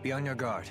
Be on your guard.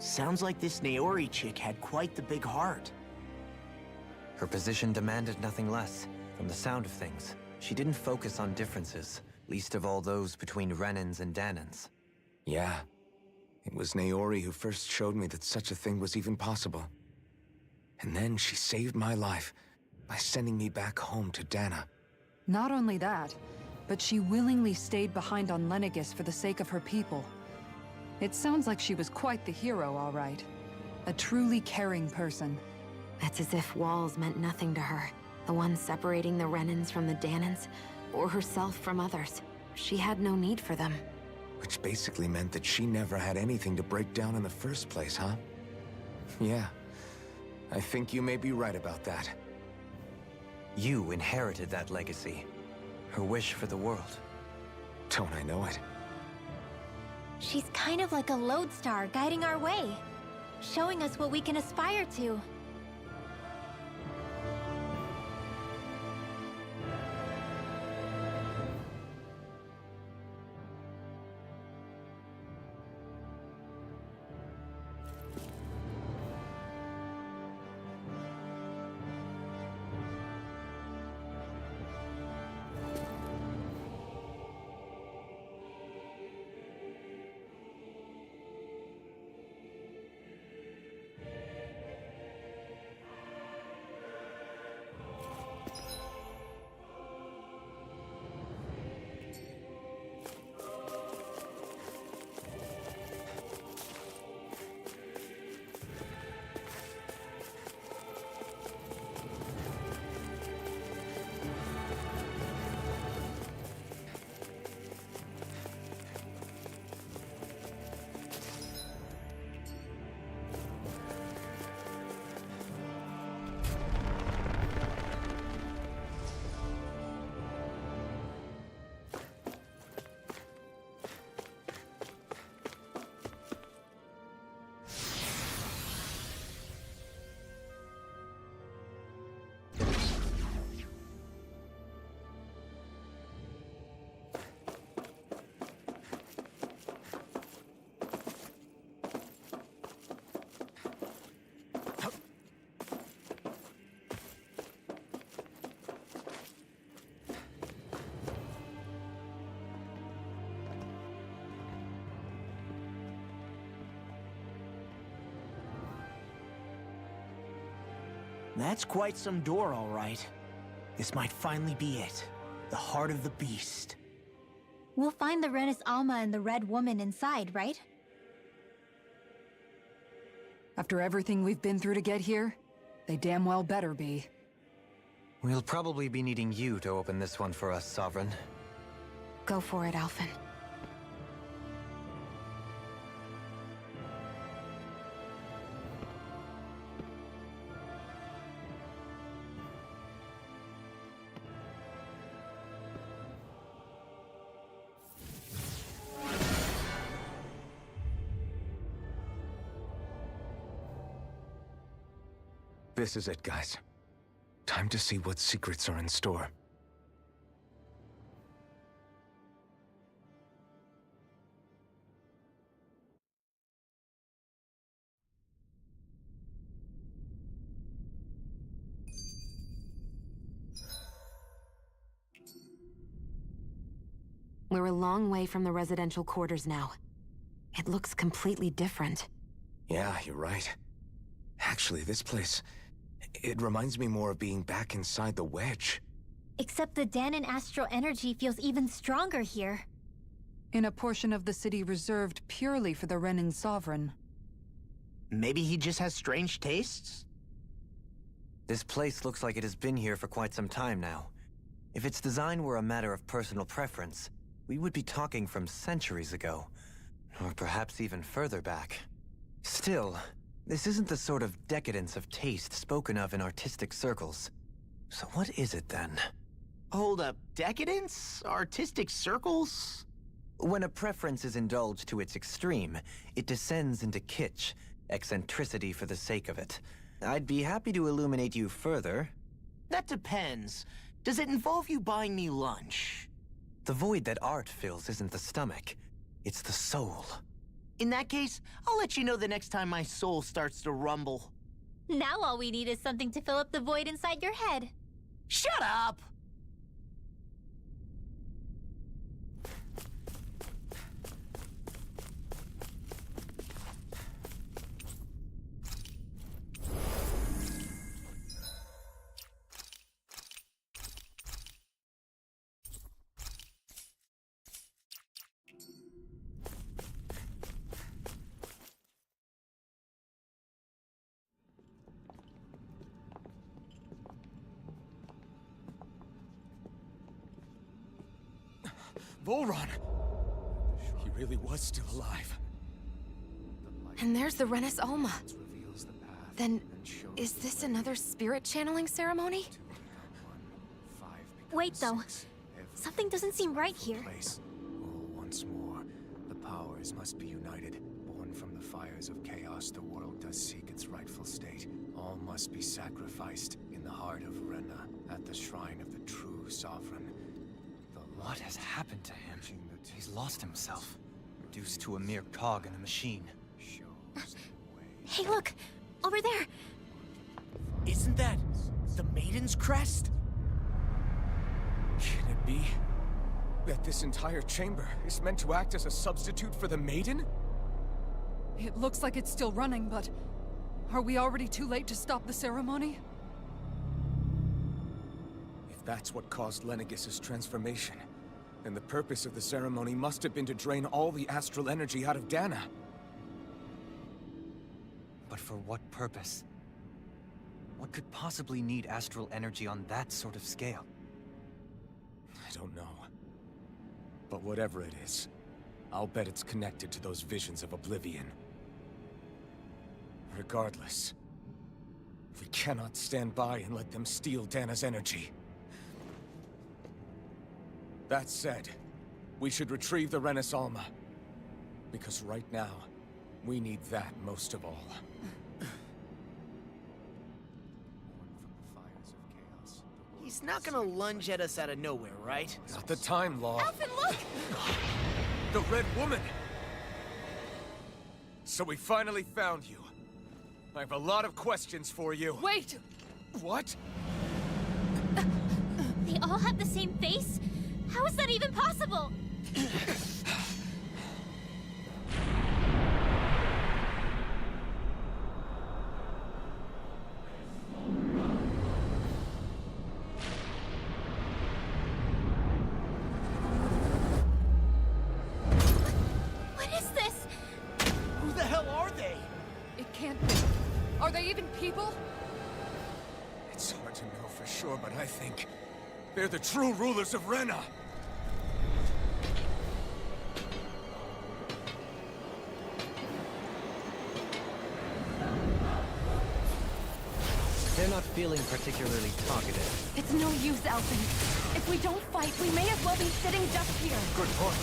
Sounds like this Naori chick had quite the big heart. Her position demanded nothing less. From the sound of things, she didn't focus on differences, least of all those between Renans and Danans. Yeah. It was Naori who first showed me that such a thing was even possible. And then she saved my life by sending me back home to Dana. Not only that, but she willingly stayed behind on Lenegis for the sake of her people. It sounds like she was quite the hero, all right. A truly caring person. It's as if walls meant nothing to her. The ones separating the Renans from the Danans, or herself from others. She had no need for them. Which basically meant that she never had anything to break down in the first place, huh? Yeah. I think you may be right about that. You inherited that legacy. Her wish for the world. Don't I know it? She's kind of like a lodestar guiding our way, showing us what we can aspire to. That's quite some door, all right. This might finally be it. The heart of the beast. We'll find the Renis Alma and the Red Woman inside, right? After everything we've been through to get here, they damn well better be. We'll probably be needing you to open this one for us, Sovereign. Go for it, Alphen. This is it, guys. Time to see what secrets are in store. We're a long way from the residential quarters now. It looks completely different. Yeah, you're right. Actually, this place... it reminds me more of being back inside the Wedge. Except the Danon astral energy feels even stronger here. In a portion of the city reserved purely for the Renin Sovereign. Maybe he just has strange tastes? This place looks like it has been here for quite some time now. If its design were a matter of personal preference, we would be talking from centuries ago. Or perhaps even further back. Still, this isn't the sort of decadence of taste spoken of in artistic circles. So what is it then? Hold up, decadence? Artistic circles? When a preference is indulged to its extreme, it descends into kitsch, eccentricity for the sake of it. I'd be happy to illuminate you further. That depends. Does it involve you buying me lunch? The void that art fills isn't the stomach, it's the soul. In that case, I'll let you know the next time my soul starts to rumble. Now all we need is something to fill up the void inside your head. Shut up! Volron! He really was still alive. And there's the Renis Alma. Then, is this another spirit channeling ceremony? Wait, though. Something doesn't seem right here. Once more, the powers must be united. Born from the fires of chaos, the world does seek its rightful state. All must be sacrificed in the heart of Renna, at the shrine of the true sovereign. What has happened to him? He's lost himself, reduced to a mere cog in a machine. Hey, look! Over there! Isn't that the Maiden's crest? Can it be that this entire chamber is meant to act as a substitute for the Maiden? It looks like it's still running, but... are we already too late to stop the ceremony? If that's what caused Lenegis' transformation, then the purpose of the ceremony must have been to drain all the astral energy out of Dana. But for what purpose? What could possibly need astral energy on that sort of scale? I don't know. But whatever it is, I'll bet it's connected to those visions of oblivion. Regardless, we cannot stand by and let them steal Dana's energy. That said, we should retrieve the Renis Alma. Because right now, we need that most of all. He's not gonna lunge at us out of nowhere, right? Not the time, Law. Alphen, look! The Red Woman! So we finally found you. I have a lot of questions for you. Wait! What? They all have the same face? How is that even possible? people? It's hard to know for sure, but I think they're the true rulers of Rena. They're not feeling particularly talkative. It's no use, Alvin. If we don't fight, we may as well be sitting ducks here. Good point.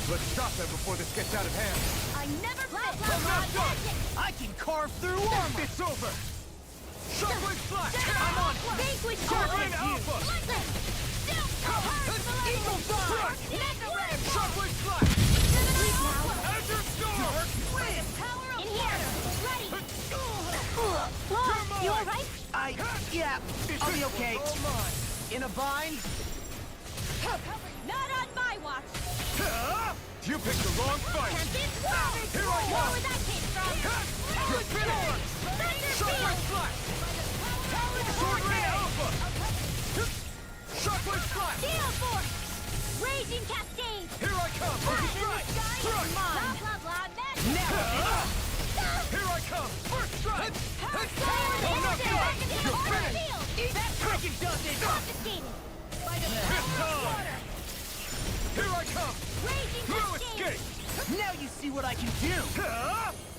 Let's stop them before this gets out of hand. I never bet. I'm not done! I can carve through armor! It's over! Shockwave Flash! I'm on. Vanquish Sovereign Charlotte. Alpha! Listen. Still Eagle Dive! Shockwave Flash! Sleep now. Azure Storm! In here. Ready. Law, you alright? Yeah, I'll be okay. In a bind? Not on my watch. You picked the wrong fight! Here I Where go! that came from? You're finished! Shockwave Flash! Sword Ray Alpha! Shockwave Flash! Steel Force! Raging Cascade! Here I come! Strike! Strike! Blah, blah, blah, magic! Here I come! First strike! I'm not done! You're finished! That freaking does it! Confiscated! This time! Here I come! Raging No Cascade! escape! Now you see what I can do!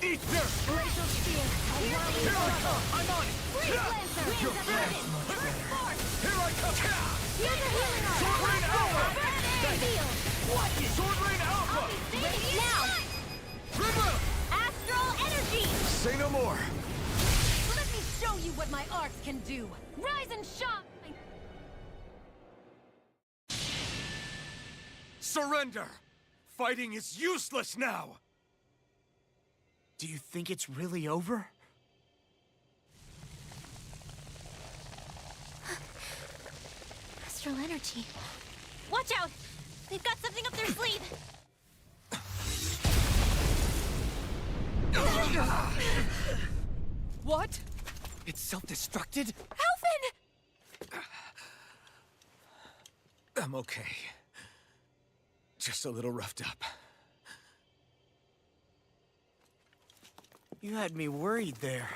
Eat dirt! Glacial Spear! Here I come! I'm on it! Freeze Lancer! You're Winds of finished! Heaven! Burst Force! Here I come! Here's a healing arm! Sword Rain Alpha! Burst Field! What? Sword Rain Alpha! Ready now! Rimmer! Astral Energy! Say no more! Let me show you what my arts can do! Rise and shine! Surrender! Fighting is useless now! Do you think it's really over? Astral Energy. Watch out! They've got something up their sleeve! What? It's self-destructed? Alvin! I'm okay. Just a little roughed up. You had me worried there.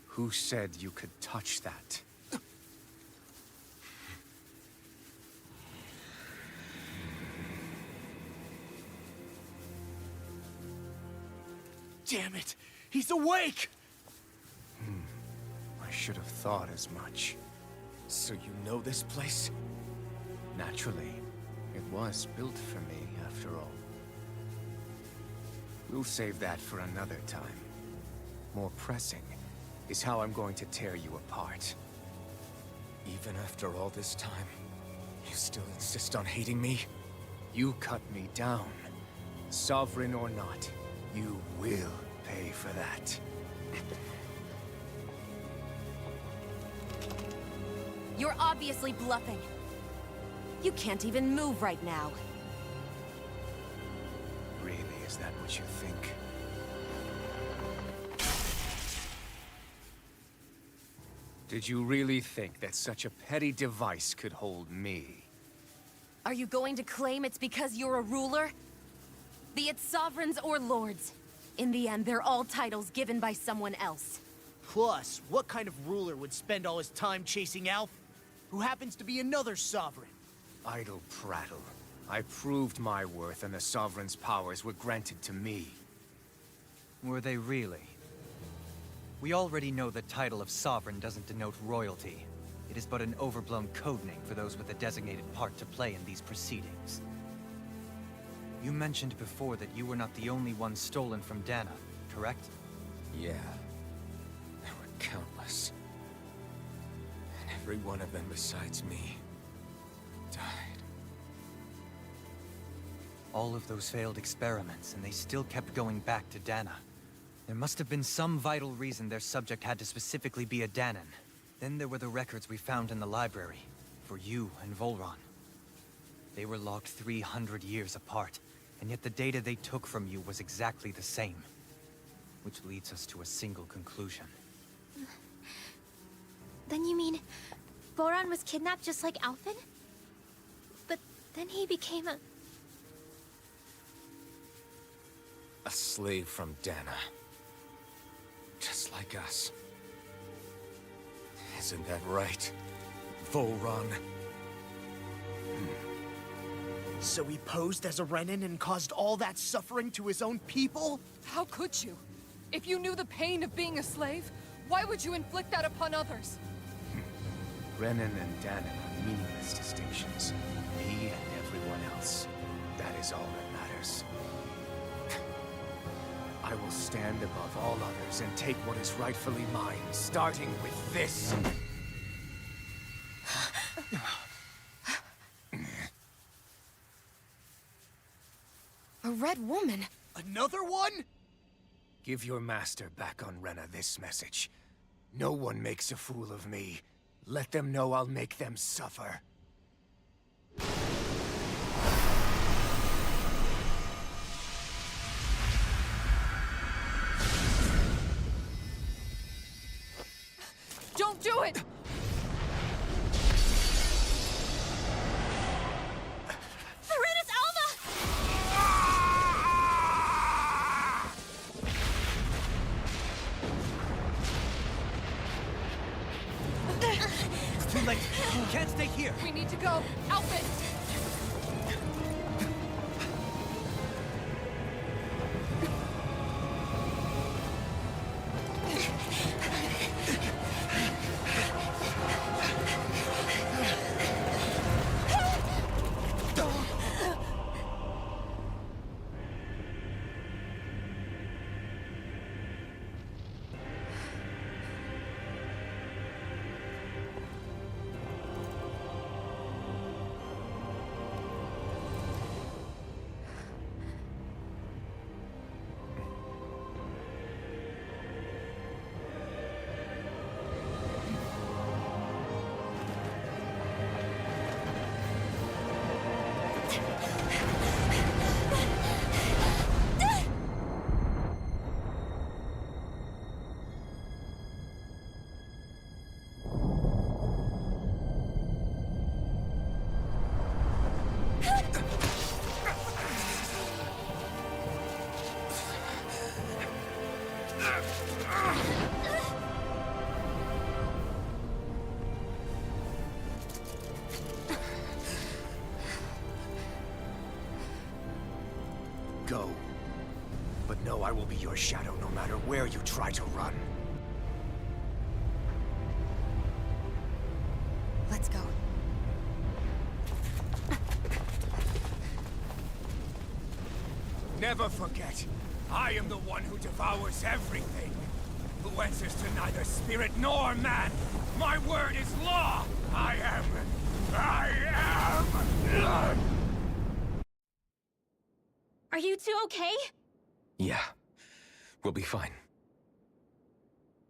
Who said you could touch that? Damn it! He's awake! I should have thought as much. So you know this place? Naturally. It was built for me, after all. We'll save that for another time. More pressing is how I'm going to tear you apart. Even after all this time, you still insist on hating me? You cut me down. Sovereign or not, you will pay for that. You're obviously bluffing. You can't even move right now. Really, is that what you think? Did you really think that such a petty device could hold me? Are you going to claim it's because you're a ruler? Be it sovereigns or lords. In the end, they're all titles given by someone else. Plus, what kind of ruler would spend all his time chasing Alf, who happens to be another sovereign? Idle prattle. I proved my worth and the Sovereign's powers were granted to me. Were they really? We already know the title of Sovereign doesn't denote royalty. It is but an overblown codename for those with a designated part to play in these proceedings. You mentioned before that you were not the only one stolen from Dana, correct? Yeah. There were countless. And every one of them besides me died. All of those failed experiments, and they still kept going back to Dana. There must have been some vital reason their subject had to specifically be a Danan. Then there were the records we found in the library, for you and Volron. They were locked 300 years apart, and yet the data they took from you was exactly the same. Which leads us to a single conclusion. Then you mean... Voron was kidnapped just like Alphen? But then he became a A slave from Dana. Just like us. Isn't that right, Volron? So he posed as a Renan and caused all that suffering to his own people? How could you? If you knew the pain of being a slave, why would you inflict that upon others? Renan and Danon are meaningless distinctions. Me and everyone else. That is all that matters. I will stand above all others and take what is rightfully mine, starting with this. A red woman? Another one? Give your master back on Rena this message. No one makes a fool of me. Let them know I'll make them suffer. Don't do it! Serenus Alma! It's too late. You can't stay here. We need to go. Outfit! Go. But know I will be your shadow no matter where you try to run. Let's go. Never forget, I am the one who devours everything. Who answers to neither spirit nor man. My word is law. I am... Are you two okay? Yeah. We'll be fine.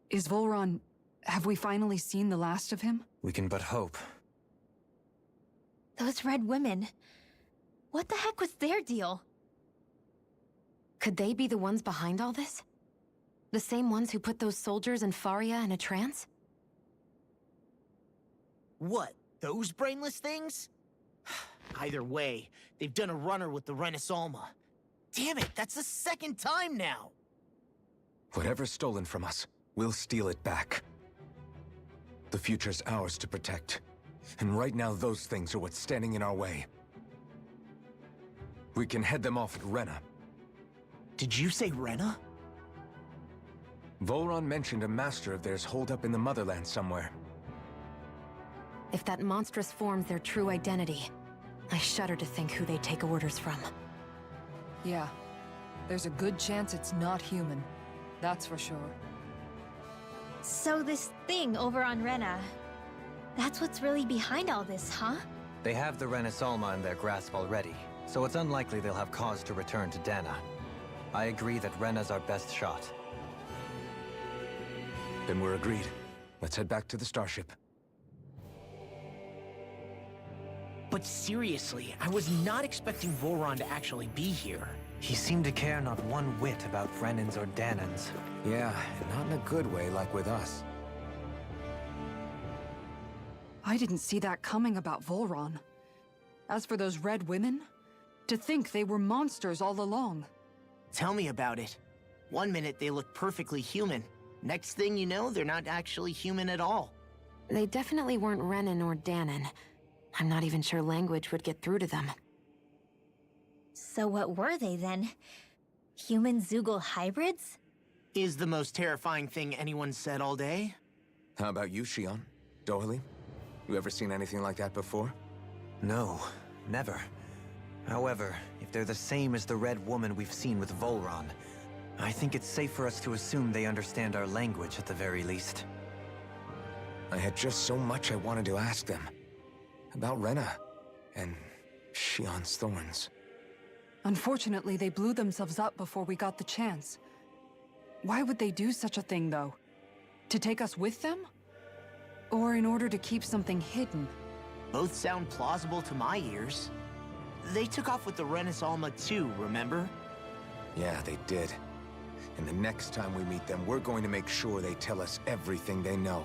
Is Volron... have we finally seen the last of him? We can but hope. Those red women. What the heck was their deal? Could they be the ones behind all this? The same ones who put those soldiers in Faria in a trance? What, those brainless things? Either way, they've done a runner with the Renis Alma. Damn it, that's the second time now! Whatever's stolen from us, we'll steal it back. The future's ours to protect. And right now, those things are what's standing in our way. We can head them off at Rena. Did you say Rena? Volron mentioned a master of theirs holed up in the motherland somewhere. If that monstrous form's their true identity, I shudder to think who they take orders from. Yeah. There's a good chance it's not human. That's for sure. So this thing over on Rena, that's what's really behind all this, huh? They have the Renis Alma in their grasp already, so it's unlikely they'll have cause to return to Dana. I agree that Rena's our best shot. Then we're agreed. Let's head back to the starship. But seriously, I was not expecting Volron to actually be here. He seemed to care not one whit about Renans or Danans. Yeah, not in a good way like with us. I didn't see that coming about Volron. As for those red women, to think they were monsters all along. Tell me about it. One minute they look perfectly human. Next thing you know, they're not actually human at all. They definitely weren't Renan or Danon. I'm not even sure language would get through to them. So what were they then? Human Zoogle hybrids? Is the most terrifying thing anyone said all day. How about you, Shion? Dohalie? You ever seen anything like that before? No, never. However, if they're the same as the Red Woman we've seen with Volron, I think it's safe for us to assume they understand our language at the very least. I had just so much I wanted to ask them. About Rena, and Shion's thorns. Unfortunately, they blew themselves up before we got the chance. Why would they do such a thing, though? To take us with them? Or in order to keep something hidden? Both sound plausible to my ears. They took off with the Renis Alma too, remember? Yeah, they did. And the next time we meet them, we're going to make sure they tell us everything they know.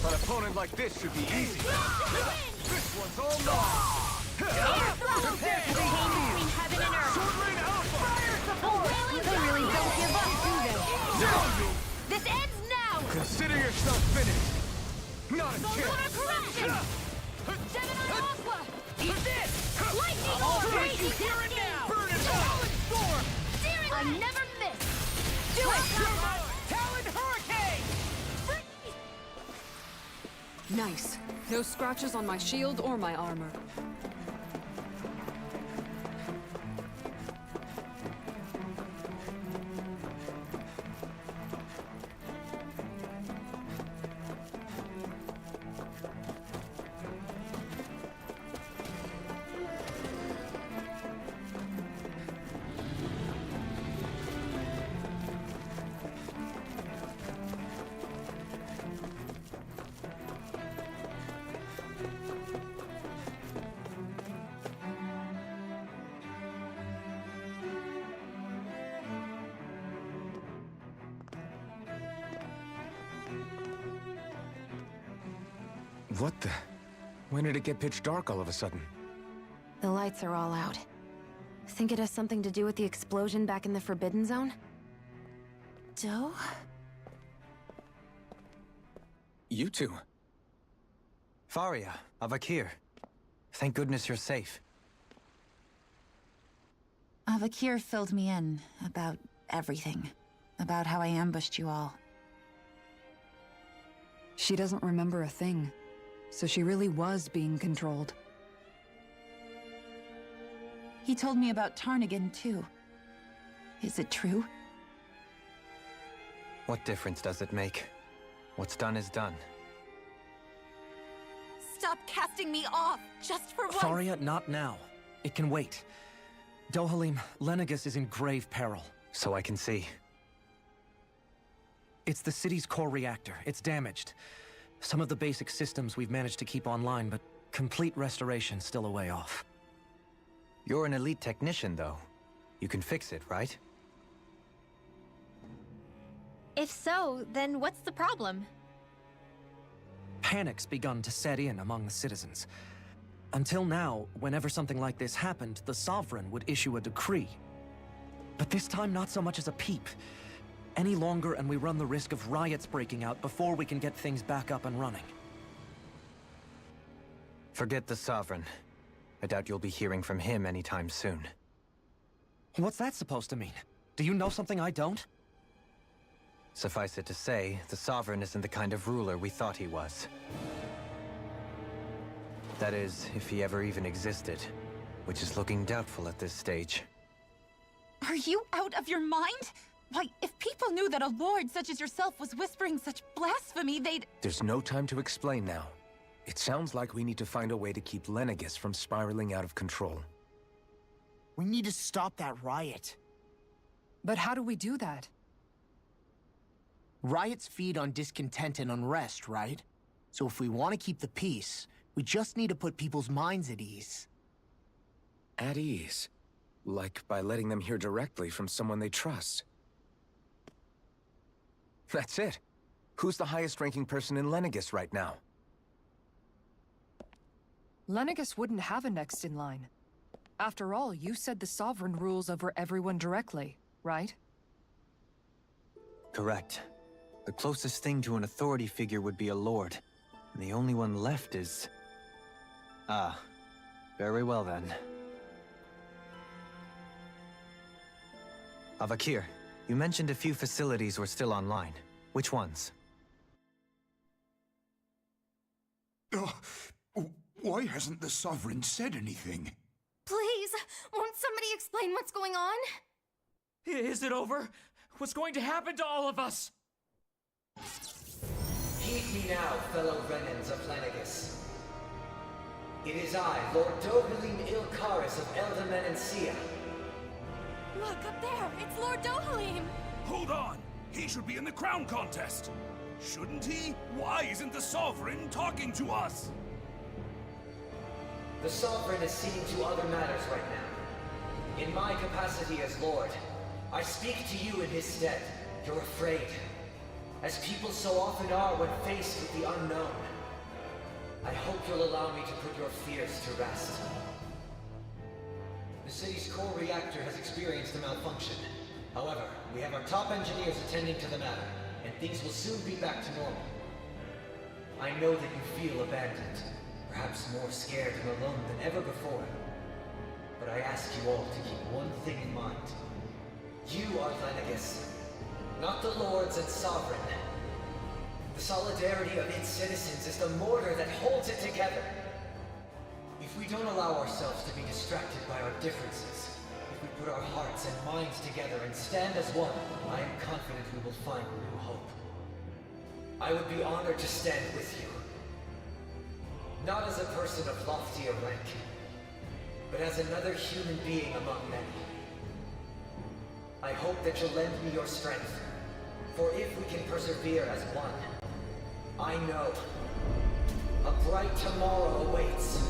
An opponent like this should be easy. This one's all mine. Prepare to be between heaven and earth. Sword Rain Alpha! Fire support! They really don't give up, do they? This ends now! Consider yourself finished. Not a Lunar chance. correction! Gemini Aqua! Eat this! Lightning Orb! Raging Here and now! Cascade! Burn it Talon Storm! Searing I never miss! Do it! Talon Hurricane! Nice. No scratches on my shield or my armor. What the? When did it get pitch dark all of a sudden? The lights are all out. Think it has something to do with the explosion back in the Forbidden Zone? Doe? You two. Faria, Avakir. Thank goodness you're safe. Avakir filled me in about everything. About how I ambushed you all. She doesn't remember a thing, so she really was being controlled. He told me about Tarnigan, too. Is it true? What difference does it make? What's done is done. Stop casting me off, just for once! Faria, not now. It can wait. Dohalim, Lenegis is in grave peril. So I can see. It's the city's core reactor. It's damaged. Some of the basic systems we've managed to keep online, but complete restoration's still a way off. You're an elite technician, though. You can fix it, right? If so, then what's the problem? Panic's begun to set in among the citizens. Until now, whenever something like this happened, the Sovereign would issue a decree. But this time, not so much as a peep. Any longer, and we run the risk of riots breaking out before we can get things back up and running. Forget the Sovereign. I doubt you'll be hearing from him anytime soon. What's that supposed to mean? Do you know something I don't? Suffice it to say, the Sovereign isn't the kind of ruler we thought he was. That is, if he ever even existed, which is looking doubtful at this stage. Are you out of your mind? Why, if people knew that a lord such as yourself was whispering such blasphemy, they'd... There's no time to explain now. It sounds like we need to find a way to keep Lenegis from spiraling out of control. We need to stop that riot. But how do we do that? Riots feed on discontent and unrest, right? So if we want to keep the peace, we just need to put people's minds at ease. At ease? Like by letting them hear directly from someone they trust. That's it. Who's the highest-ranking person in Lenegis right now? Lenegis wouldn't have a next in line. After all, you said the Sovereign rules over everyone directly, right? Correct. The closest thing to an authority figure would be a lord. And the only one left is... Ah. Very well then. Avakir, you mentioned a few facilities were still online. Which ones? Why hasn't the Sovereign said anything? Please, won't somebody explain what's going on? Is it over? What's going to happen to all of us? Heed me now, fellow Renans of Lenegis. It is I, Lord Dohalim Ilkaris of Eldamen and Sia. Look, up there! It's Lord Dohalim! Hold on! He should be in the crown contest! Shouldn't he? Why isn't the Sovereign talking to us? The Sovereign is seeing to other matters right now. In my capacity as Lord, I speak to you in his stead. You're afraid. As people so often are when faced with the unknown. I hope you'll allow me to put your fears to rest. The city's core reactor has experienced a malfunction. However, we have our top engineers attending to the matter, and things will soon be back to normal. I know that you feel abandoned, perhaps more scared and alone than ever before. But I ask you all to keep one thing in mind. You are Lenegis, not the Lords and Sovereign. The solidarity of its citizens is the mortar that holds it together. If we don't allow ourselves to be distracted by our differences, if we put our hearts and minds together and stand as one, I am confident we will find new hope. I would be honored to stand with you. Not as a person of loftier rank, but as another human being among many. I hope that you'll lend me your strength, for if we can persevere as one, I know a bright tomorrow awaits.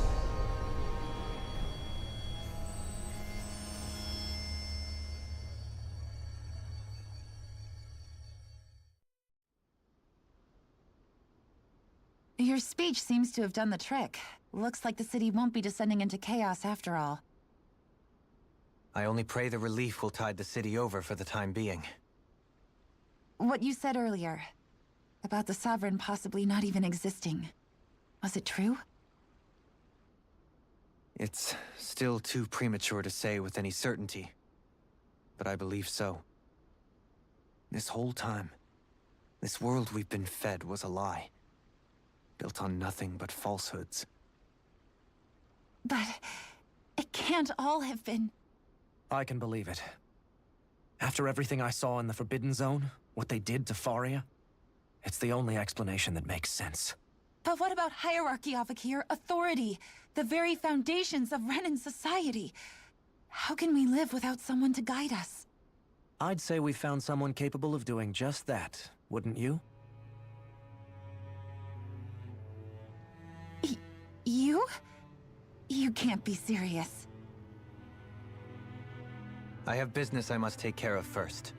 Your speech seems to have done the trick. Looks like the city won't be descending into chaos after all. I only pray the relief will tide the city over for the time being. What you said earlier, about the Sovereign possibly not even existing, was it true? It's still too premature to say with any certainty, but I believe so. This whole time, this world we've been fed was a lie, built on nothing but falsehoods. But it can't all have been... I can believe it. After everything I saw in the Forbidden Zone, what they did to Faria, it's the only explanation that makes sense. But what about hierarchy, Avakir? Authority? The very foundations of Renan society? How can we live without someone to guide us? I'd say we found someone capable of doing just that, wouldn't you? You? You can't be serious. I have business I must take care of first.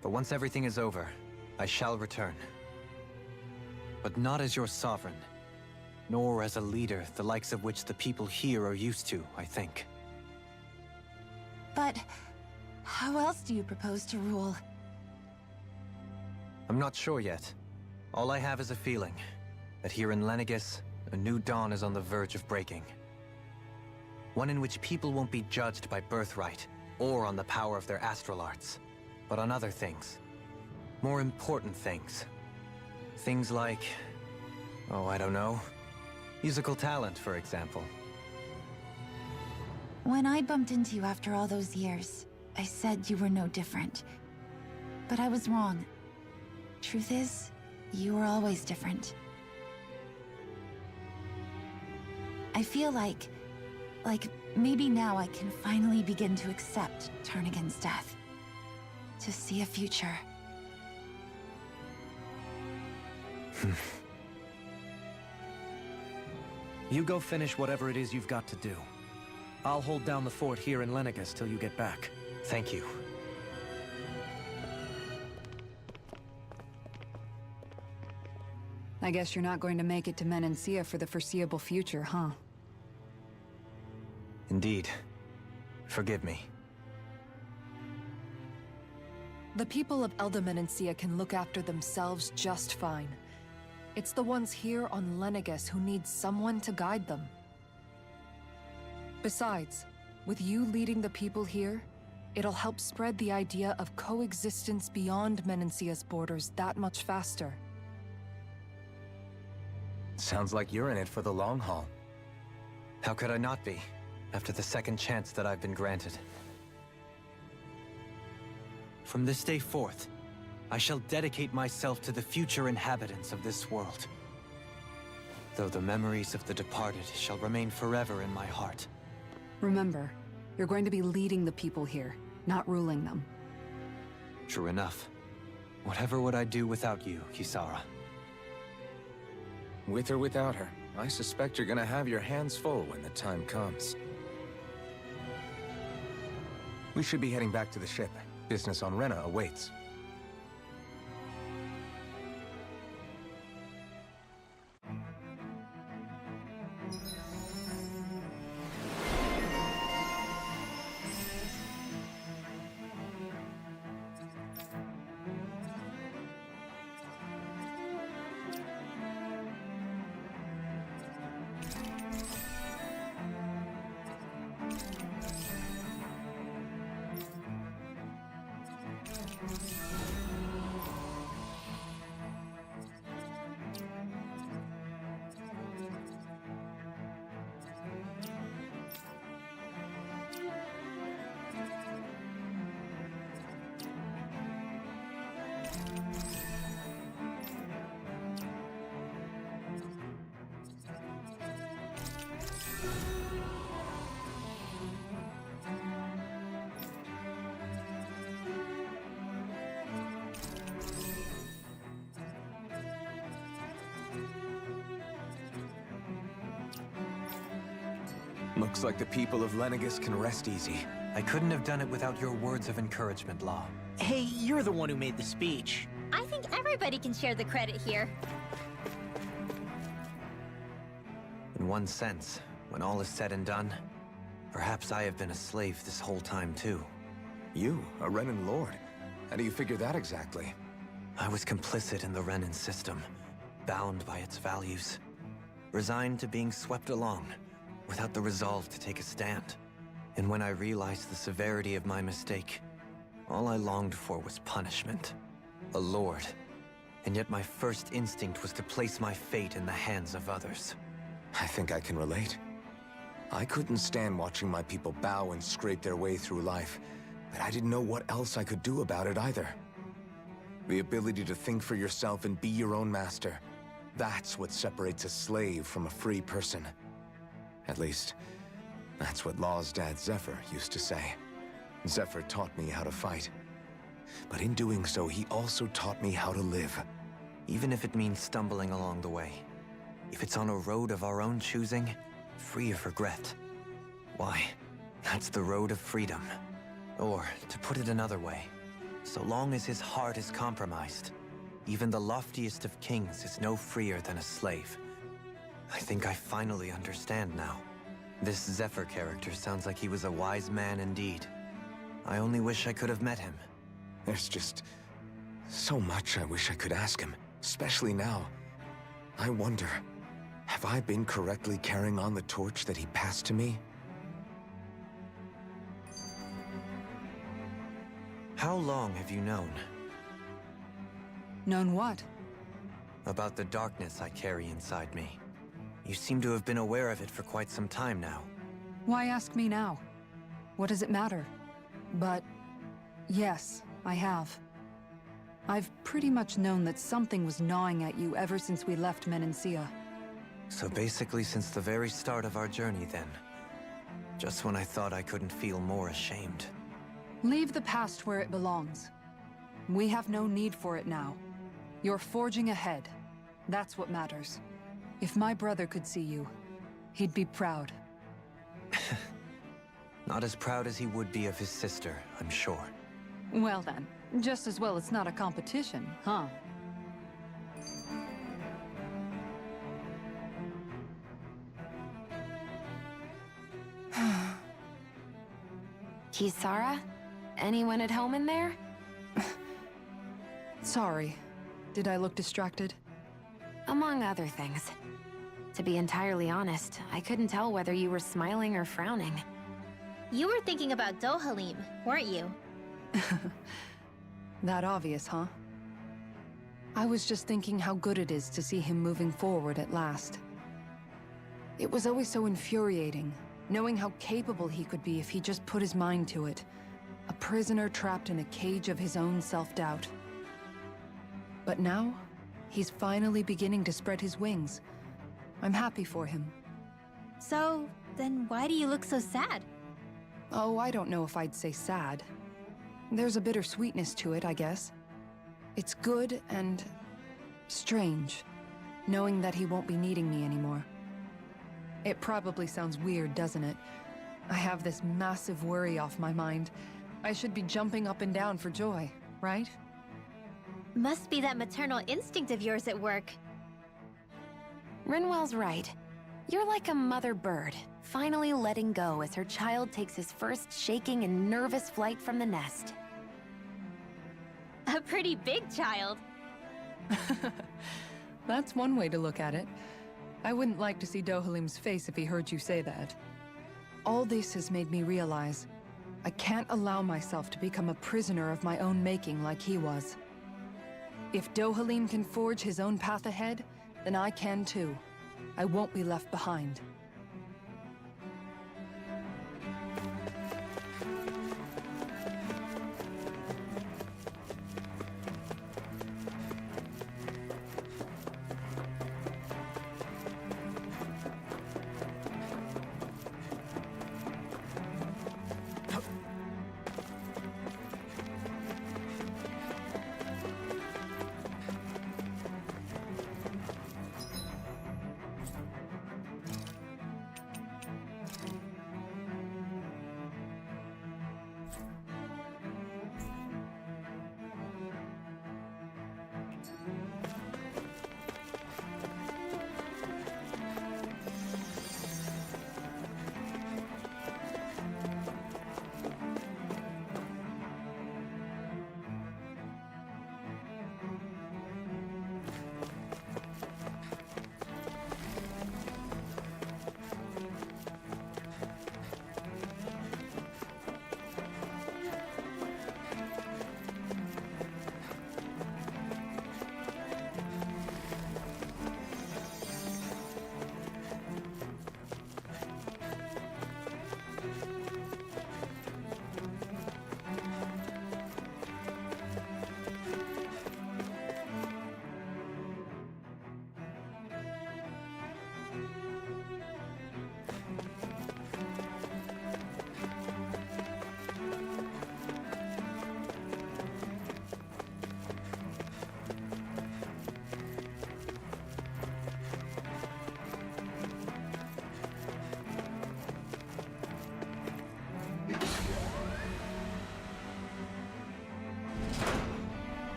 But once everything is over, I shall return. But not as your sovereign, nor as a leader the likes of which the people here are used to, I think. But how else do you propose to rule? I'm not sure yet. All I have is a feeling that here in Lenegis, a new dawn is on the verge of breaking. One in which people won't be judged by birthright or on the power of their astral arts, but on other things. More important things. Things like, oh, I don't know, musical talent, for example. When I bumped into you after all those years, I said you were no different. But I was wrong. Truth is, you were always different. I feel like maybe now I can finally begin to accept Turnagain's death. To see a future. You go finish whatever it is you've got to do. I'll hold down the fort here in Lenegis till you get back. Thank you. I guess you're not going to make it to Menancia for the foreseeable future, huh? Indeed. Forgive me. The people of Elda Menancia can look after themselves just fine. It's the ones here on Lenegis who need someone to guide them. Besides, with you leading the people here, it'll help spread the idea of coexistence beyond Menancia's borders that much faster. Sounds like you're in it for the long haul. How could I not be, after the second chance that I've been granted? From this day forth, I shall dedicate myself to the future inhabitants of this world. Though the memories of the departed shall remain forever in my heart. Remember, you're going to be leading the people here, not ruling them. True enough. Whatever would I do without you, Kisara? With or without her, I suspect you're gonna have your hands full when the time comes. We should be heading back to the ship. Business on Rena awaits. Looks like the people of Lenegis can rest easy. I couldn't have done it without your words of encouragement, Law. Hey, you're the one who made the speech. I think everybody can share the credit here. In one sense, when all is said and done, perhaps I have been a slave this whole time too. You, a Renan Lord? How do you figure that exactly? I was complicit in the Renan system, bound by its values, resigned to being swept along, without the resolve to take a stand. And when I realized the severity of my mistake, all I longed for was punishment. A lord. And yet my first instinct was to place my fate in the hands of others. I think I can relate. I couldn't stand watching my people bow and scrape their way through life, but I didn't know what else I could do about it either. The ability to think for yourself and be your own master, that's what separates a slave from a free person. At least, that's what Law's dad Zephyr used to say. Zephyr taught me how to fight. But in doing so, he also taught me how to live. Even if it means stumbling along the way. If it's on a road of our own choosing, free of regret. Why, that's the road of freedom. Or, to put it another way, so long as his heart is compromised, even the loftiest of kings is no freer than a slave. I think I finally understand now. This Zephyr character sounds like he was a wise man indeed. I only wish I could have met him. There's just so much I wish I could ask him, especially now. I wonder, have I been correctly carrying on the torch that he passed to me? How long have you known? Known what? About the darkness I carry inside me. You seem to have been aware of it for quite some time now. Why ask me now? What does it matter? But yes, I have. I've pretty much known that something was gnawing at you ever since we left Menancia. So basically since the very start of our journey then. Just when I thought I couldn't feel more ashamed. Leave the past where it belongs. We have no need for it now. You're forging ahead. That's what matters. If my brother could see you, he'd be proud. Not as proud as he would be of his sister, I'm sure. Well then, just as well it's not a competition, huh? Kisara? Anyone at home in there? Sorry. Did I look distracted? Among other things. To be entirely honest, I couldn't tell whether you were smiling or frowning. You were thinking about Dohalim, weren't you? That obvious, huh? I was just thinking how good it is to see him moving forward at last. It was always so infuriating, knowing how capable he could be if he just put his mind to it. A prisoner trapped in a cage of his own self-doubt. But now, he's finally beginning to spread his wings. I'm happy for him. So, then why do you look so sad? Oh, I don't know if I'd say sad. There's a bittersweetness to it, I guess. It's good and strange, knowing that he won't be needing me anymore. It probably sounds weird, doesn't it? I have this massive worry off my mind. I should be jumping up and down for joy, right? Must be that maternal instinct of yours at work. Rinwell's right. You're like a mother bird, finally letting go as her child takes his first shaking and nervous flight from the nest. A pretty big child. That's one way to look at it. I wouldn't like to see Dohalim's face if he heard you say that. All this has made me realize I can't allow myself to become a prisoner of my own making like he was. If Dohalim can forge his own path ahead, then I can too. I won't be left behind.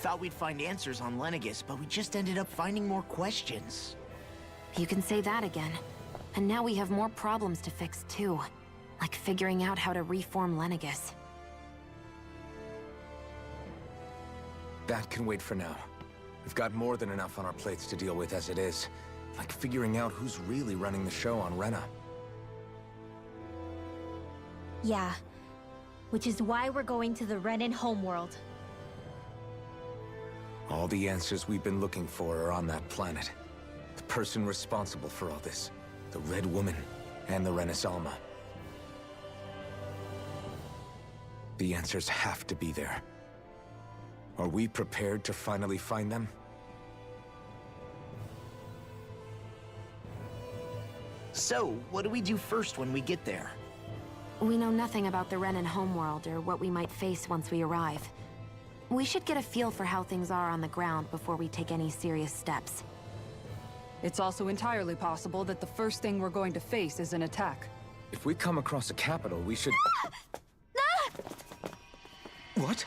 thought we'd find answers on Lenegis, but we just ended up finding more questions. You can say that again. And now we have more problems to fix, too. Like figuring out how to reform Lenegis. That can wait for now. We've got more than enough on our plates to deal with as it is. Like figuring out who's really running the show on Rena. Yeah. Which is why we're going to the Renan homeworld. All the answers we've been looking for are on that planet. The person responsible for all this. The Red Woman and the Renaissance. The answers have to be there. Are we prepared to finally find them? So, what do we do first when we get there? We know nothing about the Renan homeworld or what we might face once we arrive. We should get a feel for how things are on the ground before we take any serious steps. It's also entirely possible that the first thing we're going to face is an attack. If we come across a capital, we should... What?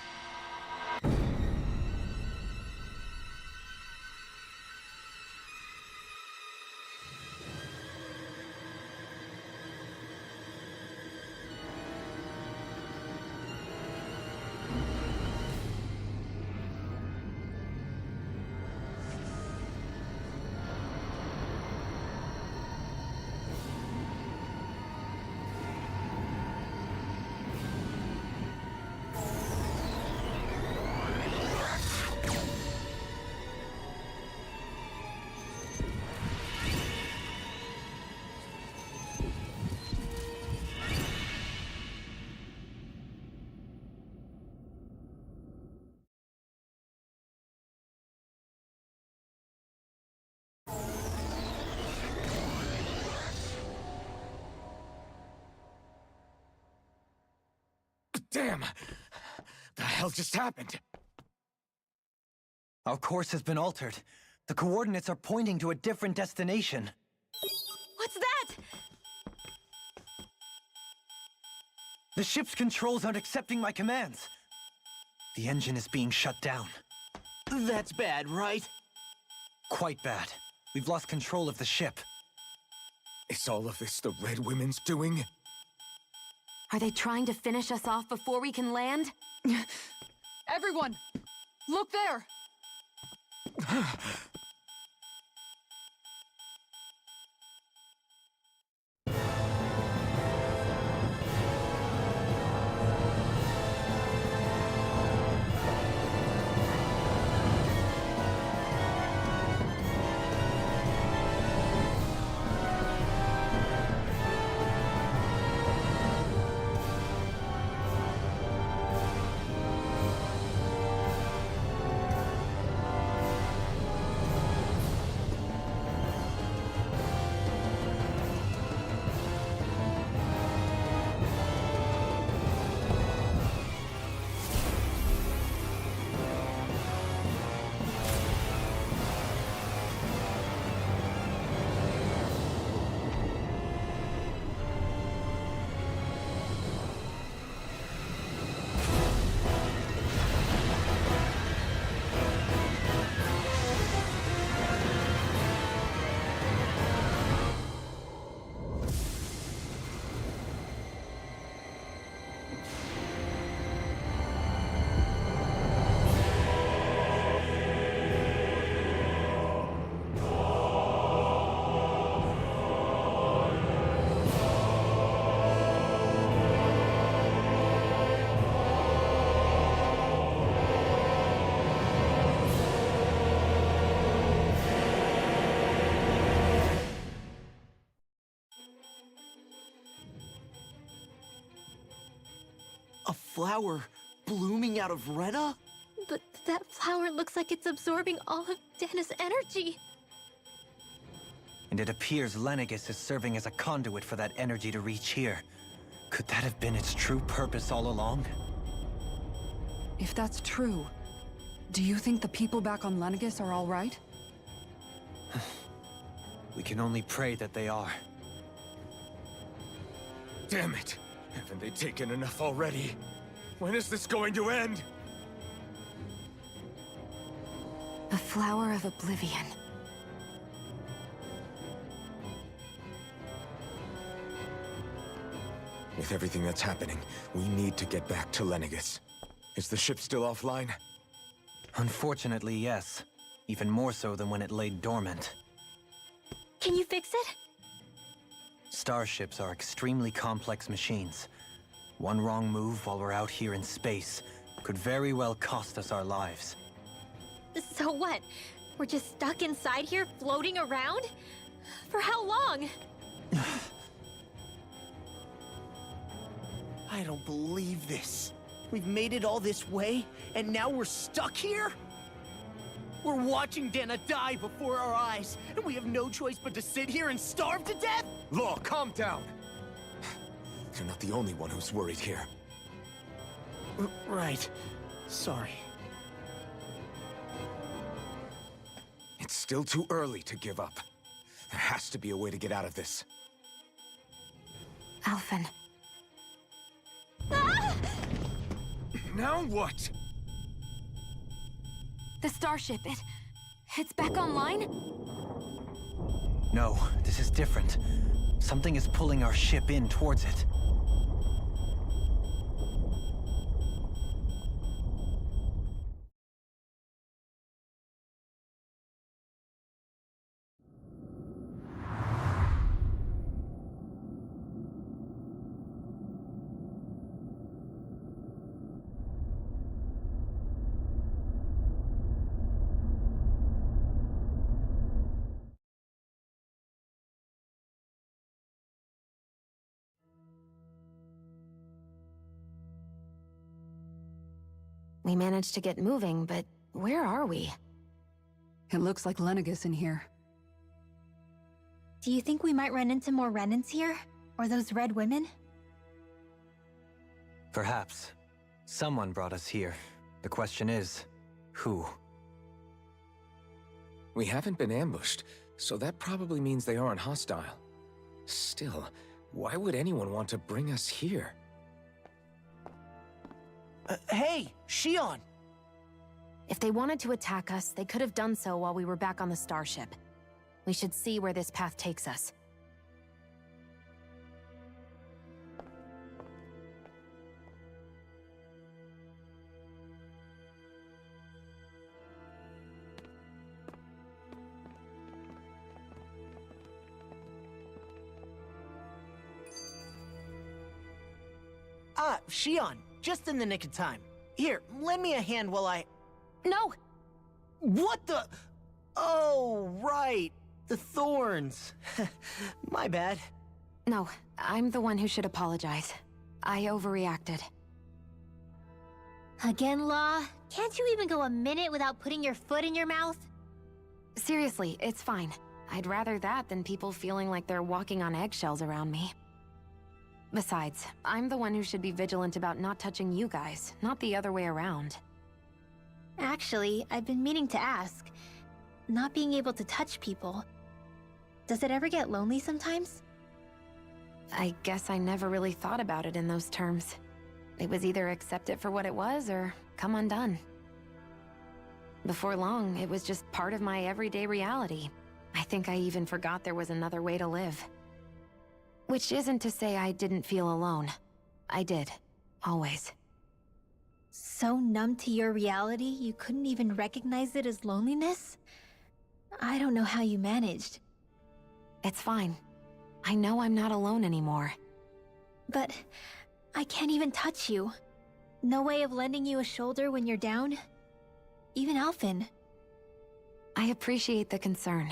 Damn! The hell just happened? Our course has been altered. The coordinates are pointing to a different destination. What's that? The ship's controls aren't accepting my commands. The engine is being shut down. That's bad, right? Quite bad. We've lost control of the ship. Is all of this the Red Women's doing? Are they trying to finish us off before we can land? Everyone! Look there! A flower blooming out of Rena? But that flower looks like it's absorbing all of Dana's energy. And it appears Lenegis is serving as a conduit for that energy to reach here. Could that have been its true purpose all along? If that's true, do you think the people back on Lenegis are all right? We can only pray that they are. Damn it! Haven't they taken enough already? When is this going to end? A flower of oblivion. With everything that's happening, we need to get back to Lenegis. Is the ship still offline? Unfortunately, yes. Even more so than when it lay dormant. Can you fix it? Starships are extremely complex machines. One wrong move while we're out here in space could very well cost us our lives. So what? We're just stuck inside here, floating around? For how long? I don't believe this. We've made it all this way, and now we're stuck here? We're watching Dana die before our eyes, and we have no choice but to sit here and starve to death? Law, calm down! You're not the only one who's worried here. Right. Sorry. It's still too early to give up. There has to be a way to get out of this. Alphen. Ah! Now what? The starship, it's back online? No, this is different. Something is pulling our ship in towards it. We managed to get moving, but where are we? It looks like Lenegis in here. Do you think we might run into more remnants here? Or those red women? Perhaps. Someone brought us here. The question is, who? We haven't been ambushed, so that probably means they aren't hostile. Still, why would anyone want to bring us here? Hey, Shion! If they wanted to attack us, they could have done so while we were back on the starship. We should see where this path takes us. Ah, Shion, just in the nick of time. Here, lend me a hand while I... No! What the... Oh, right. The thorns. My bad. No, I'm the one who should apologize. I overreacted. Again, Law? Can't you even go a minute without putting your foot in your mouth? Seriously, it's fine. I'd rather that than people feeling like they're walking on eggshells around me. Besides, I'm the one who should be vigilant about not touching you guys, not the other way around. Actually, I've been meaning to ask. Not being able to touch people, does it ever get lonely sometimes? I guess I never really thought about it in those terms. It was either accept it for what it was or come undone. Before long, it was just part of my everyday reality. I think I even forgot there was another way to live. Which isn't to say I didn't feel alone. I did. Always. So numb to your reality, you couldn't even recognize it as loneliness? I don't know how you managed. It's fine. I know I'm not alone anymore. But I can't even touch you. No way of lending you a shoulder when you're down? Even Alphen. I appreciate the concern.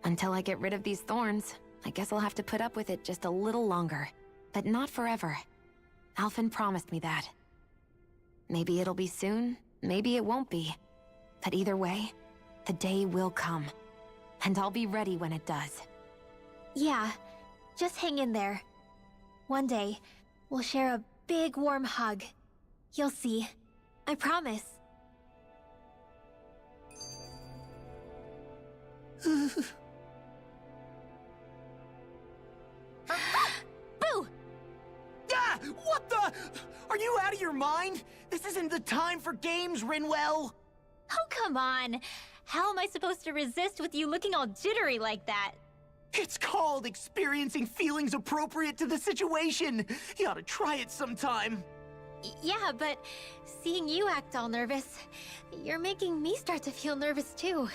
Until I get rid of these thorns, I guess I'll have to put up with it just a little longer. But not forever. Alphen promised me that. Maybe it'll be soon, maybe it won't be. But either way, the day will come. And I'll be ready when it does. Yeah, just hang in there. One day, we'll share a big warm hug. You'll see. I promise. Boo! Ah! What the? Are you out of your mind? This isn't the time for games, Rinwell! Oh, Come on. How am I supposed to resist with you looking all jittery like that? It's called experiencing feelings appropriate to the situation. You ought to try it sometime. Yeah, but seeing you act all nervous, you're making me start to feel nervous too.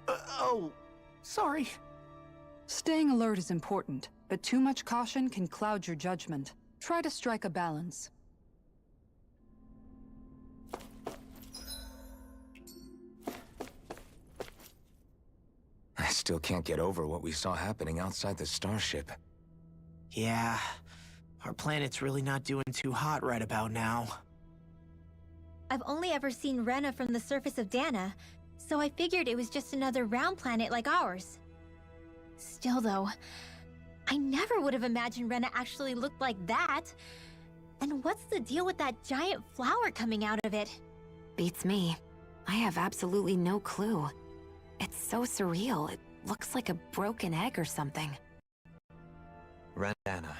Oh, sorry. Staying alert is important, but too much caution can cloud your judgment. Try to strike a balance. I still can't get over what we saw happening outside the starship. Yeah, our planet's really not doing too hot right about now. I've only ever seen Rena from the surface of Dana, so I figured it was just another round planet like ours. Still though, I never would have imagined Rena actually looked like that. And what's the deal with that giant flower coming out of it? Beats me. I have absolutely no clue. It's so surreal. It looks like a broken egg or something. Rendana.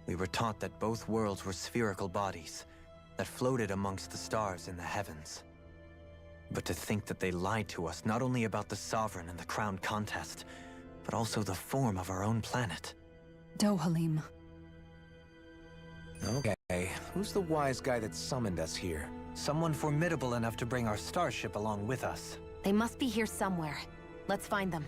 We were taught that both worlds were spherical bodies that floated amongst the stars in the heavens. But to think that they lied to us not only about the Sovereign and the Crown contest, but also the form of our own planet. Dohalim. Okay, who's the wise guy that summoned us here? Someone formidable enough to bring our starship along with us. They must be here somewhere. Let's find them.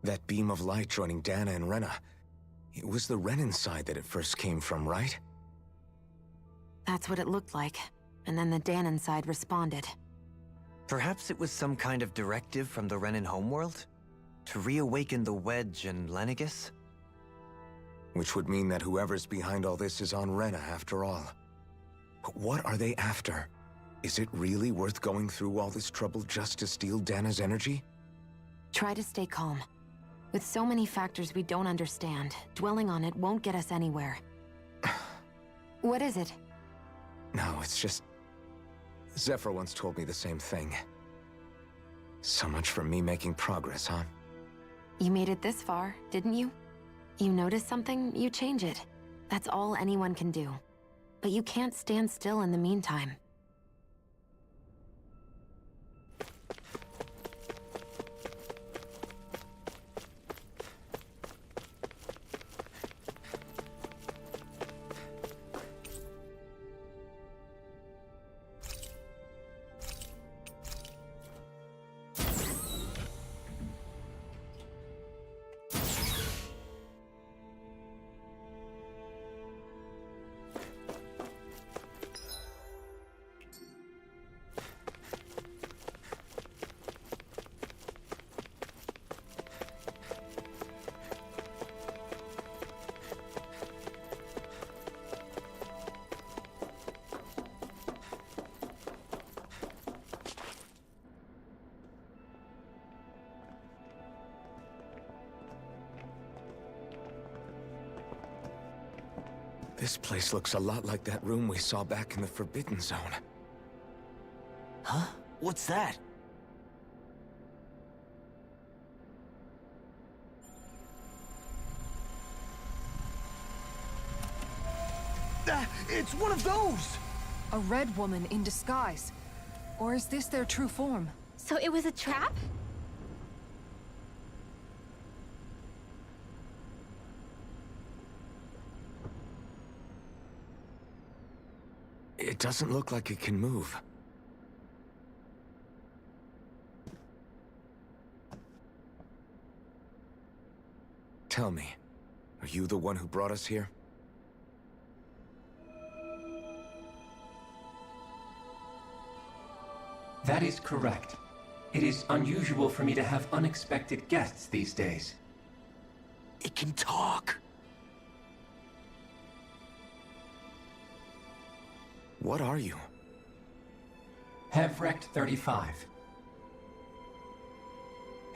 That beam of light joining Dana and Rena. It was the Renan side that it first came from, right? That's what it looked like. And then the Danon side responded. Perhaps it was some kind of directive from the Renan homeworld? To reawaken the Wedge and Lenegis? Which would mean that whoever's behind all this is on Rena after all. But what are they after? Is it really worth going through all this trouble just to steal Dana's energy? Try to stay calm. With so many factors we don't understand, dwelling on it won't get us anywhere. What is it? No, it's just... Zephyr once told me the same thing. So much for me making progress, huh? You made it this far, didn't you? You notice something, you change it. That's all anyone can do. But you can't stand still in the meantime. This place looks a lot like that room we saw back in the Forbidden Zone. Huh? What's that? It's one of those! A red woman in disguise. Or is this their true form? So it was a trap? It doesn't look like it can move. Tell me, are you the one who brought us here? That is correct. It is unusual for me to have unexpected guests these days. It can talk. What are you? Hevrect 35.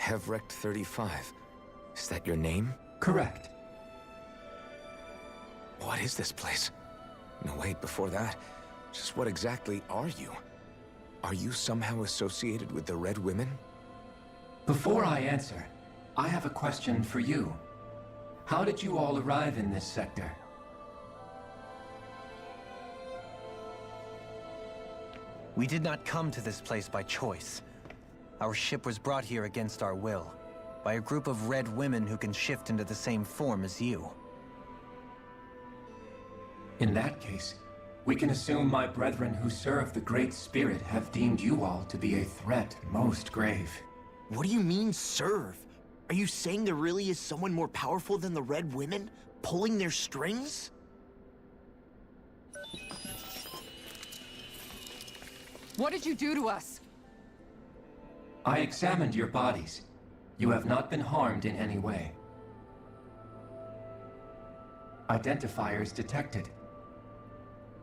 Hevrect 35. Is that your name? Correct. What is this place? No, wait, before that, just what exactly are you? Are you somehow associated with the Red Women? Before I answer, I have a question for you. How did you all arrive in this sector? We did not come to this place by choice. Our ship was brought here against our will, by a group of red women who can shift into the same form as you. In that case, we can assume my brethren who serve the Great Spirit have deemed you all to be a threat most grave. What do you mean, serve? Are you saying there really is someone more powerful than the Red Women, pulling their strings? What did you do to us? I examined your bodies. You have not been harmed in any way. Identifiers detected.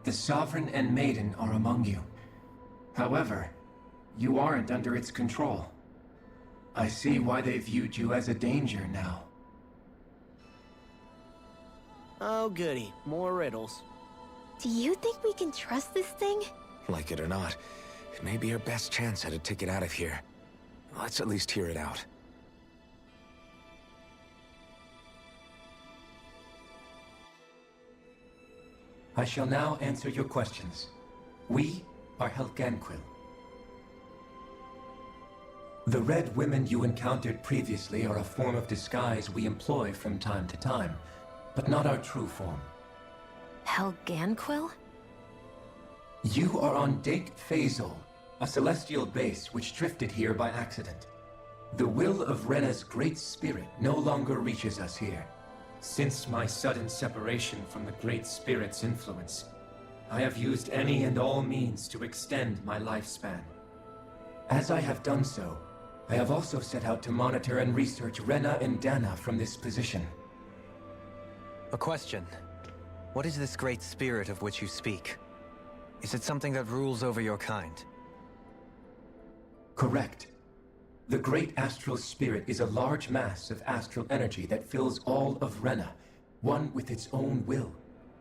The Sovereign and Maiden are among you. However, you aren't under its control. I see why they viewed you as a danger now. Oh goody, more riddles. Do you think we can trust this thing? Like it or not, it may be our best chance at a ticket out of here. Let's at least hear it out. I shall now answer your questions. We are Helganquil. The Red Women you encountered previously are a form of disguise we employ from time to time, but not our true form. Helganquil? You are on Dake Phasol, a celestial base which drifted here by accident. The will of Rena's Great Spirit no longer reaches us here. Since my sudden separation from the Great Spirit's influence, I have used any and all means to extend my lifespan. As I have done so, I have also set out to monitor and research Rena and Dana from this position. A question. What is this great spirit of which you speak? Is it something that rules over your kind? Correct. The Great Astral Spirit is a large mass of astral energy that fills all of Rena, one with its own will,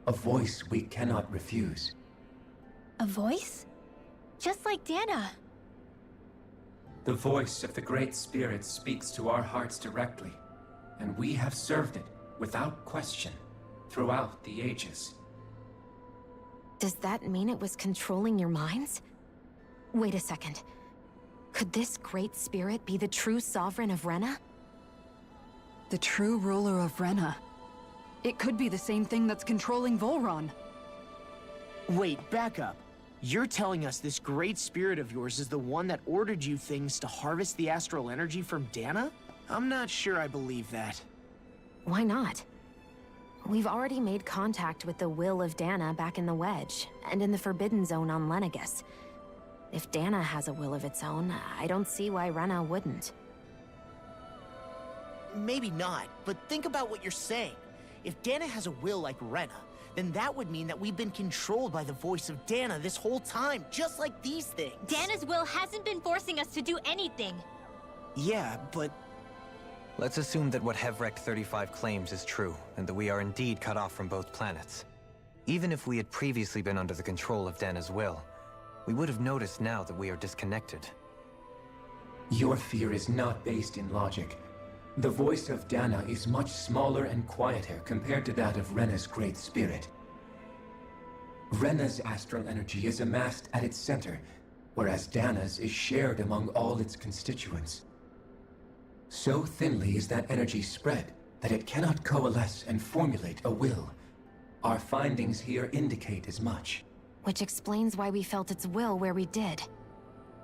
a voice we cannot refuse. A voice? Just like Dana. The voice of the Great Spirit speaks to our hearts directly, and we have served it, without question, throughout the ages. Does that mean it was controlling your minds? Wait a second. Could this Great Spirit be the true Sovereign of Rena? The true ruler of Rena. It could be the same thing that's controlling Volron. Wait, back up. You're telling us this great spirit of yours is the one that ordered you things to harvest the astral energy from Dana? I'm not sure I believe that. Why not? We've already made contact with the will of Dana back in the Wedge, and in the Forbidden Zone on Lenegus. If Dana has a will of its own, I don't see why Rena wouldn't. Maybe not, but think about what you're saying. If Dana has a will like Rena, then that would mean that we've been controlled by the voice of Dana this whole time, just like these things. Dana's will hasn't been forcing us to do anything. Yeah, but... Let's assume that what Hevrect 35 claims is true, and that we are indeed cut off from both planets. Even if we had previously been under the control of Dana's will, we would have noticed now that we are disconnected. Your fear is not based in logic. The voice of Dana is much smaller and quieter compared to that of Rena's Great Spirit. Rena's astral energy is amassed at its center, whereas Dana's is shared among all its constituents. So thinly is that energy spread that it cannot coalesce and formulate a will. Our findings here indicate as much. Which explains why we felt its will where we did.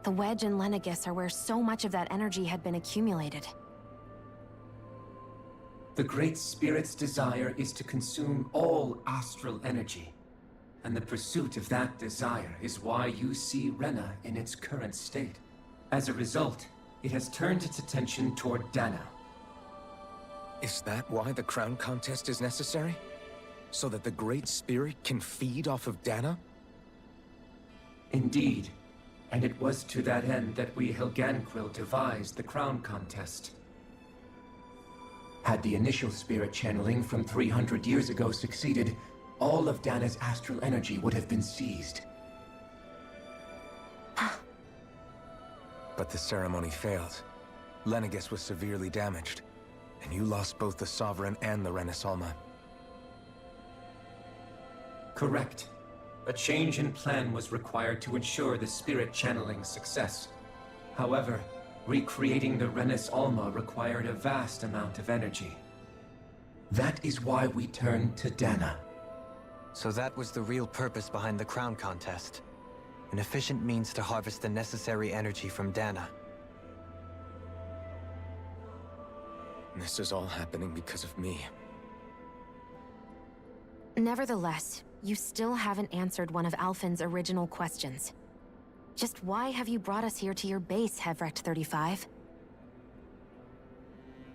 The Wedge and Lenegus are where so much of that energy had been accumulated. The Great Spirit's desire is to consume all astral energy. And the pursuit of that desire is why you see Rena in its current state. As a result, it has turned its attention toward Dana. Is that why the crown contest is necessary? So that the Great Spirit can feed off of Dana? Indeed. And it was to that end that we Helganquil devised the crown contest. Had the initial spirit channeling from 300 years ago succeeded, all of Dana's astral energy would have been seized. But the ceremony failed. Lenegus was severely damaged. And you lost both the Sovereign and the Renaissance. Correct. A change in plan was required to ensure the spirit channeling's success. However, recreating the Renis Alma required a vast amount of energy. That is why we turned to Dana. So that was the real purpose behind the crown contest. An efficient means to harvest the necessary energy from Dana. This is all happening because of me. Nevertheless, you still haven't answered one of Alphen's original questions. Just why have you brought us here to your base, Hevrecht 35?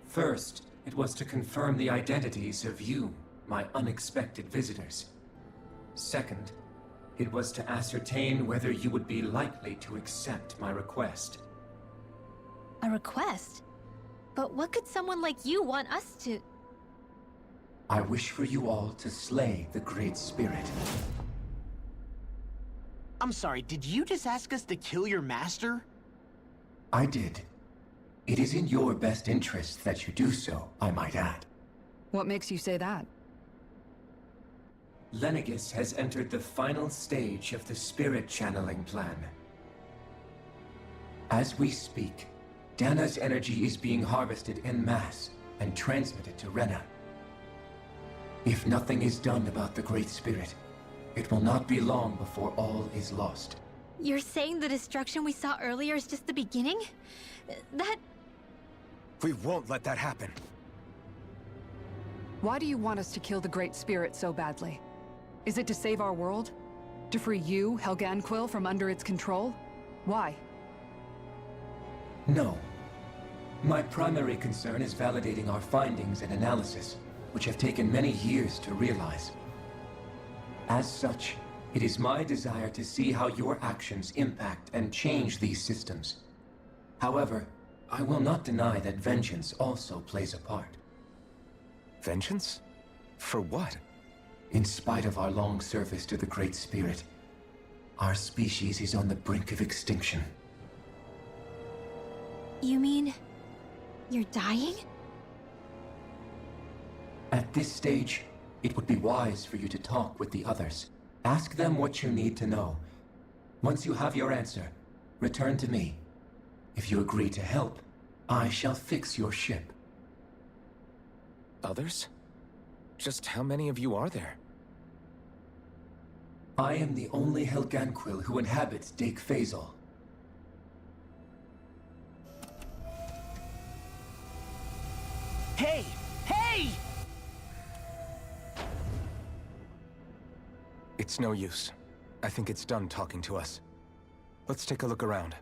First, it was to confirm the identities of you, my unexpected visitors. Second, it was to ascertain whether you would be likely to accept my request. A request? But what could someone like you want us to... I wish for you all to slay the Great Spirit. I'm sorry, did you just ask us to kill your master? I did. It is in your best interest that you do so, I might add. What makes you say that? Lenegis has entered the final stage of the spirit channeling plan. As we speak, Dana's energy is being harvested en masse and transmitted to Rena. If nothing is done about the Great Spirit, it will not be long before all is lost. You're saying the destruction we saw earlier is just the beginning? That... We won't let that happen. Why do you want us to kill the Great Spirit so badly? Is it to save our world? To free you, Helganquil, from under its control? Why? No. My primary concern is validating our findings and analysis, which have taken many years to realize. As such, it is my desire to see how your actions impact and change these systems. However, I will not deny that vengeance also plays a part. Vengeance? For what? In spite of our long service to the Great Spirit, our species is on the brink of extinction. You mean... you're dying? At this stage, it would be wise for you to talk with the others. Ask them what you need to know. Once you have your answer, return to me. If you agree to help, I shall fix your ship. Others? Just how many of you are there? I am the only Helganquil who inhabits Dake Phasal. Hey! Hey! It's no use. I think it's done talking to us. Let's take a look around.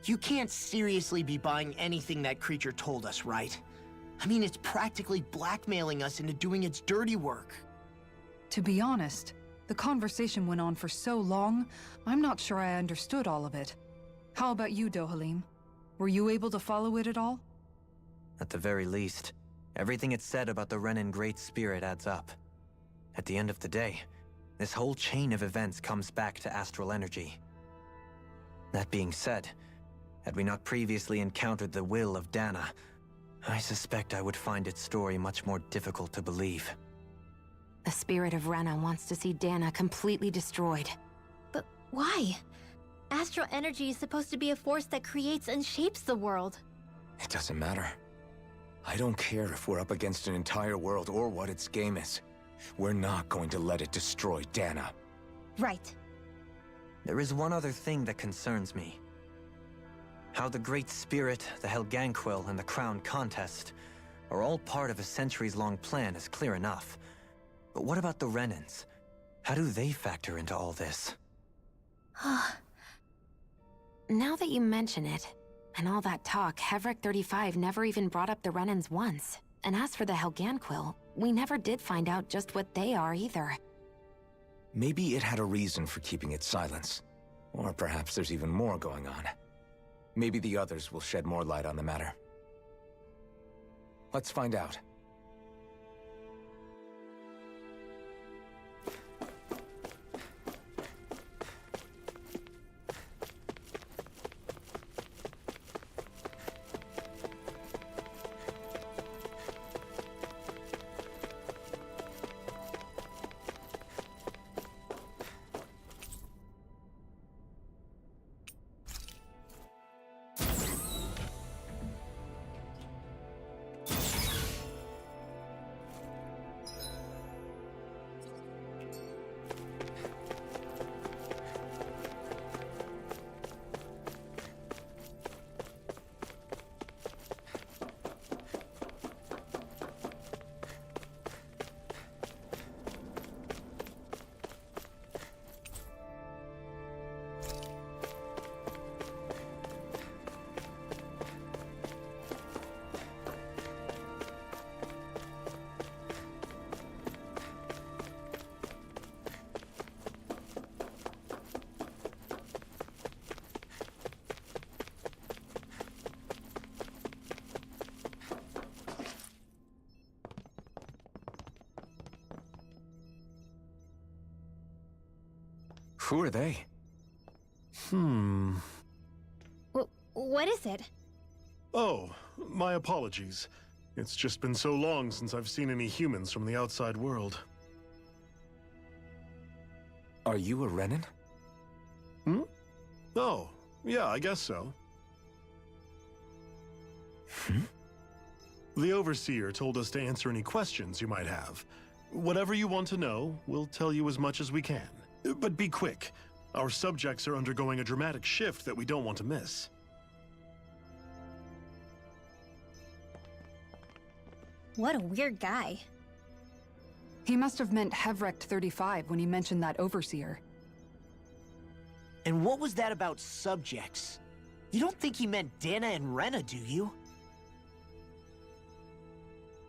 You can't seriously be buying anything that creature told us, right? I mean, it's practically blackmailing us into doing its dirty work. To be honest, the conversation went on for so long, I'm not sure I understood all of it. How about you, Dohalim? Were you able to follow it at all? At the very least, everything it said about the Renan Great Spirit adds up. At the end of the day, this whole chain of events comes back to astral energy. That being said, had we not previously encountered the will of Dana, I suspect I would find its story much more difficult to believe. The spirit of Rena wants to see Dana completely destroyed. But why? Astral energy is supposed to be a force that creates and shapes the world. It doesn't matter. I don't care if we're up against an entire world or what its game is. We're not going to let it destroy Dana. Right. There is one other thing that concerns me. How the Great Spirit, the Helganquil, and the Crown Contest are all part of a centuries-long plan is clear enough. But what about the Renans? How do they factor into all this? Now that you mention it, and all that talk, Hevrecht 35 never even brought up the Renans once. And as for the Helganquil, we never did find out just what they are either. Maybe it had a reason for keeping its silence. Or perhaps there's even more going on. Maybe the others will shed more light on the matter. Let's find out. Who are they? What is it? Oh, my apologies. It's just been so long since I've seen any humans from the outside world. Are you a Renan? Oh, yeah, I guess so. The Overseer told us to answer any questions you might have. Whatever you want to know, we'll tell you as much as we can. But be quick. Our subjects are undergoing a dramatic shift that we don't want to miss. What a weird guy. He must have meant Hevrecht 35 when he mentioned that Overseer. And what was that about subjects? You don't think he meant Dana and Rena, do you?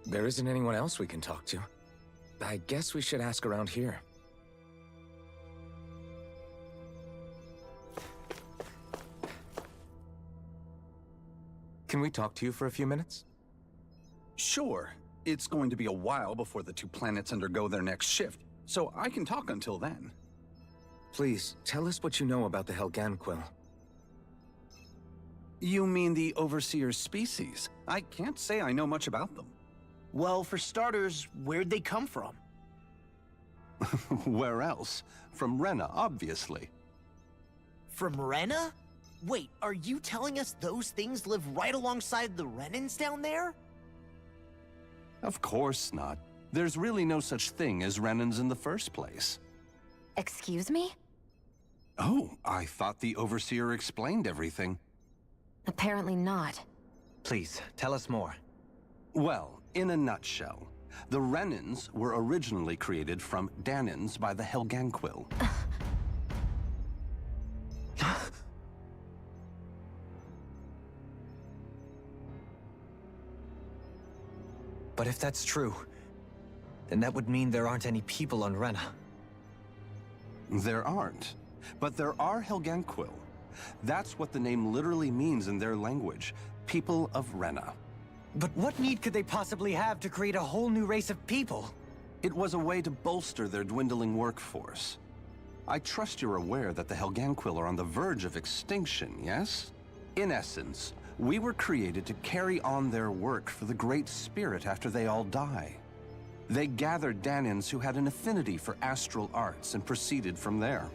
There isn't anyone else we can talk to. I guess we should ask around here. Can we talk to you for a few minutes? Sure. It's going to be a while before the two planets undergo their next shift, so I can talk until then. Please, tell us what you know about the Helganquil. You mean the Overseer's species? I can't say I know much about them. Well, for starters, where'd they come from? Where else? From Rena, obviously. From Rena? Wait, are you telling us those things live right alongside the Renans down there? Of course not. There's really no such thing as Renans in the first place. Excuse me? Oh, I thought the Overseer explained everything. Apparently not. Please, tell us more. Well, in a nutshell, the Renans were originally created from Danans by the Helganquil. But if that's true, then that would mean there aren't any people on Rena. There aren't. But there are Helganquil. That's what the name literally means in their language. People of Rena. But what need could they possibly have to create a whole new race of people? It was a way to bolster their dwindling workforce. I trust you're aware that the Helganquil are on the verge of extinction, yes? In essence, we were created to carry on their work for the Great Spirit after they all die. They gathered Danans who had an affinity for astral arts and proceeded from there.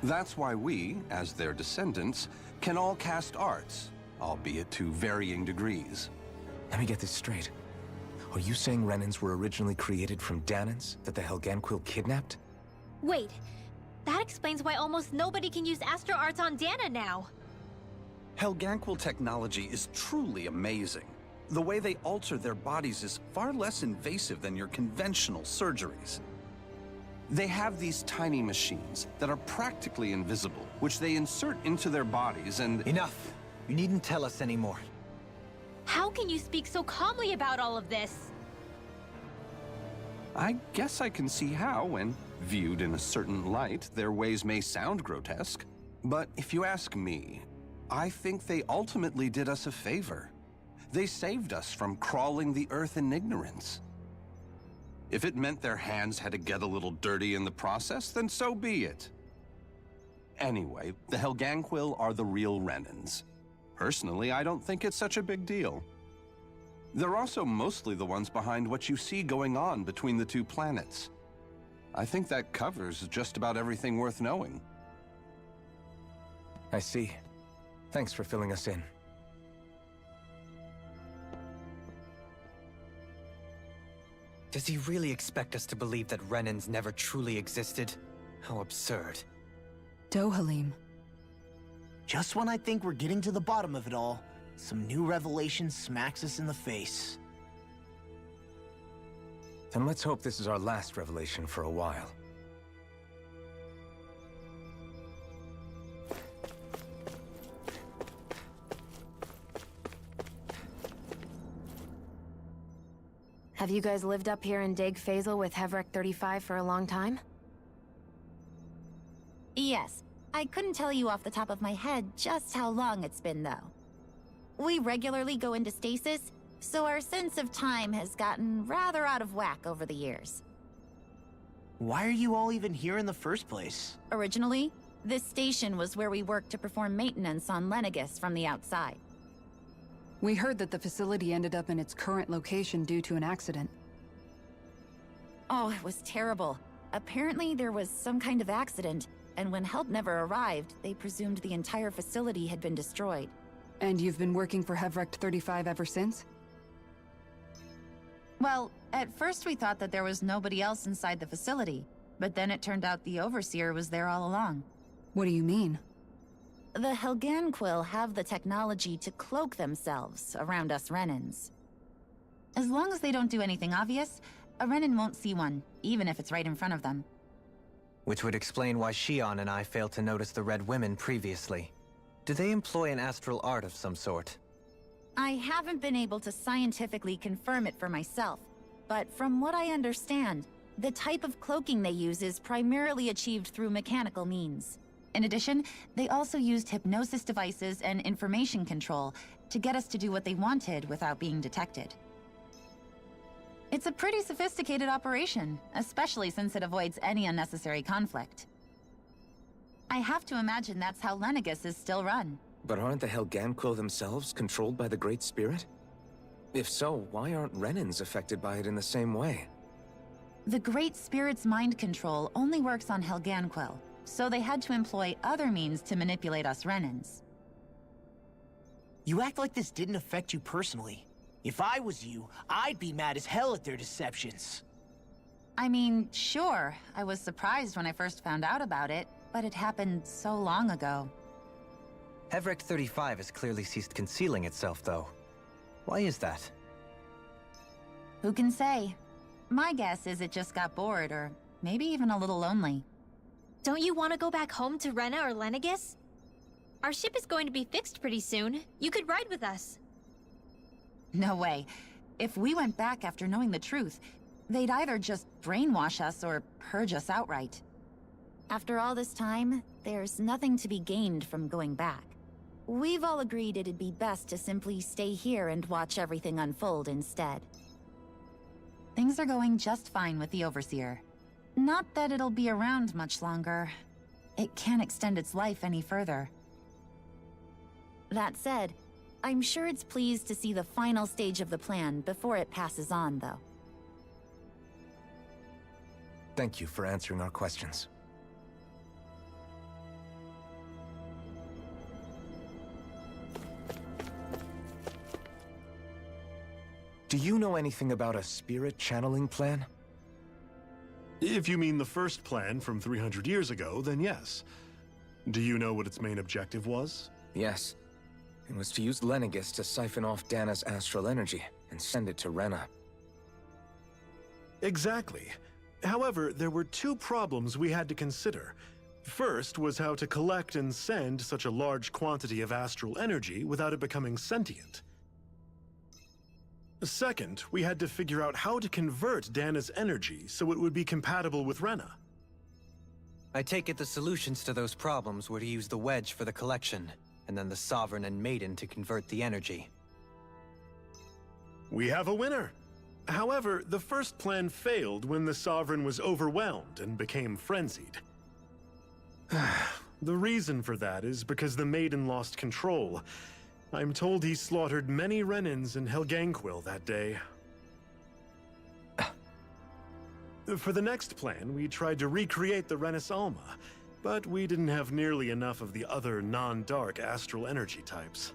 That's why we, as their descendants, can all cast arts, albeit to varying degrees. Let me get this straight. Are you saying Renans were originally created from Danans that the Helganquil kidnapped? Wait, that explains why almost nobody can use astro arts on Dana now. Helganquil technology is truly amazing. The way they alter their bodies is far less invasive than your conventional surgeries. They have these tiny machines that are practically invisible, which they insert into their bodies and— Enough! You needn't tell us anymore. How can you speak so calmly about all of this? I guess I can see how, when viewed in a certain light, their ways may sound grotesque. But if you ask me, I think they ultimately did us a favor. They saved us from crawling the earth in ignorance. If it meant their hands had to get a little dirty in the process, then so be it. Anyway, the Helganquil are the real Renans. Personally, I don't think it's such a big deal. They're also mostly the ones behind what you see going on between the two planets. I think that covers just about everything worth knowing. I see. Thanks for filling us in. Does he really expect us to believe that Renans never truly existed? How absurd. Dohalim. Just when I think we're getting to the bottom of it all, some new revelation smacks us in the face. Then let's hope this is our last revelation for a while. Have you guys lived up here in Deg Faisal with Hevrek 35 for a long time? Yes. I couldn't tell you off the top of my head just how long it's been, though. We regularly go into stasis, so our sense of time has gotten rather out of whack over the years. Why are you all even here in the first place? Originally, this station was where we worked to perform maintenance on Lenegis from the outside. We heard that the facility ended up in its current location due to an accident. Oh, it was terrible. Apparently there was some kind of accident, and when help never arrived, they presumed the entire facility had been destroyed. And you've been working for Hevrek 35 ever since? Well, at first we thought that there was nobody else inside the facility, but then it turned out the Overseer was there all along. What do you mean? The Helganquil have the technology to cloak themselves around us Renans. As long as they don't do anything obvious, a Renan won't see one, even if it's right in front of them. Which would explain why Shion and I failed to notice the Red Women previously. Do they employ an astral art of some sort? I haven't been able to scientifically confirm it for myself, but from what I understand, the type of cloaking they use is primarily achieved through mechanical means. In addition, they also used hypnosis devices and information control to get us to do what they wanted without being detected. It's a pretty sophisticated operation, especially since it avoids any unnecessary conflict. I have to imagine that's how Lenegis is still run. But aren't the Helganquil themselves controlled by the Great Spirit? If so, why aren't Renans affected by it in the same way? The Great Spirit's mind control only works on Helganquil, so they had to employ other means to manipulate us Renans. You act like this didn't affect you personally. If I was you, I'd be mad as hell at their deceptions. I mean, sure, I was surprised when I first found out about it, but it happened so long ago. Hevrek 35 has clearly ceased concealing itself, though. Why is that? Who can say? My guess is it just got bored, or maybe even a little lonely. Don't you want to go back home to Rena or Lenegis? Our ship is going to be fixed pretty soon. You could ride with us. No way. If we went back after knowing the truth, they'd either just brainwash us or purge us outright. After all this time, there's nothing to be gained from going back. We've all agreed it'd be best to simply stay here and watch everything unfold instead. Things are going just fine with the Overseer. Not that it'll be around much longer. It can't extend its life any further. That said, I'm sure it's pleased to see the final stage of the plan before it passes on, though. Thank you for answering our questions. Do you know anything about a spirit channeling plan? If you mean the first plan from 300 years ago, then yes. Do you know what its main objective was? Yes. It was to use Lenegis to siphon off Dana's astral energy and send it to Rena. Exactly. However, there were two problems we had to consider. First was how to collect and send such a large quantity of astral energy without it becoming sentient. Second, we had to figure out how to convert Dana's energy so it would be compatible with Rena. I take it the solutions to those problems were to use the wedge for the collection, and then the Sovereign and Maiden to convert the energy. We have a winner! However, the first plan failed when the Sovereign was overwhelmed and became frenzied. The reason for that is because the Maiden lost control. I'm told he slaughtered many Renans in Helganquil that day. For the next plan, we tried to recreate the Renis Alma, but we didn't have nearly enough of the other non-dark astral energy types.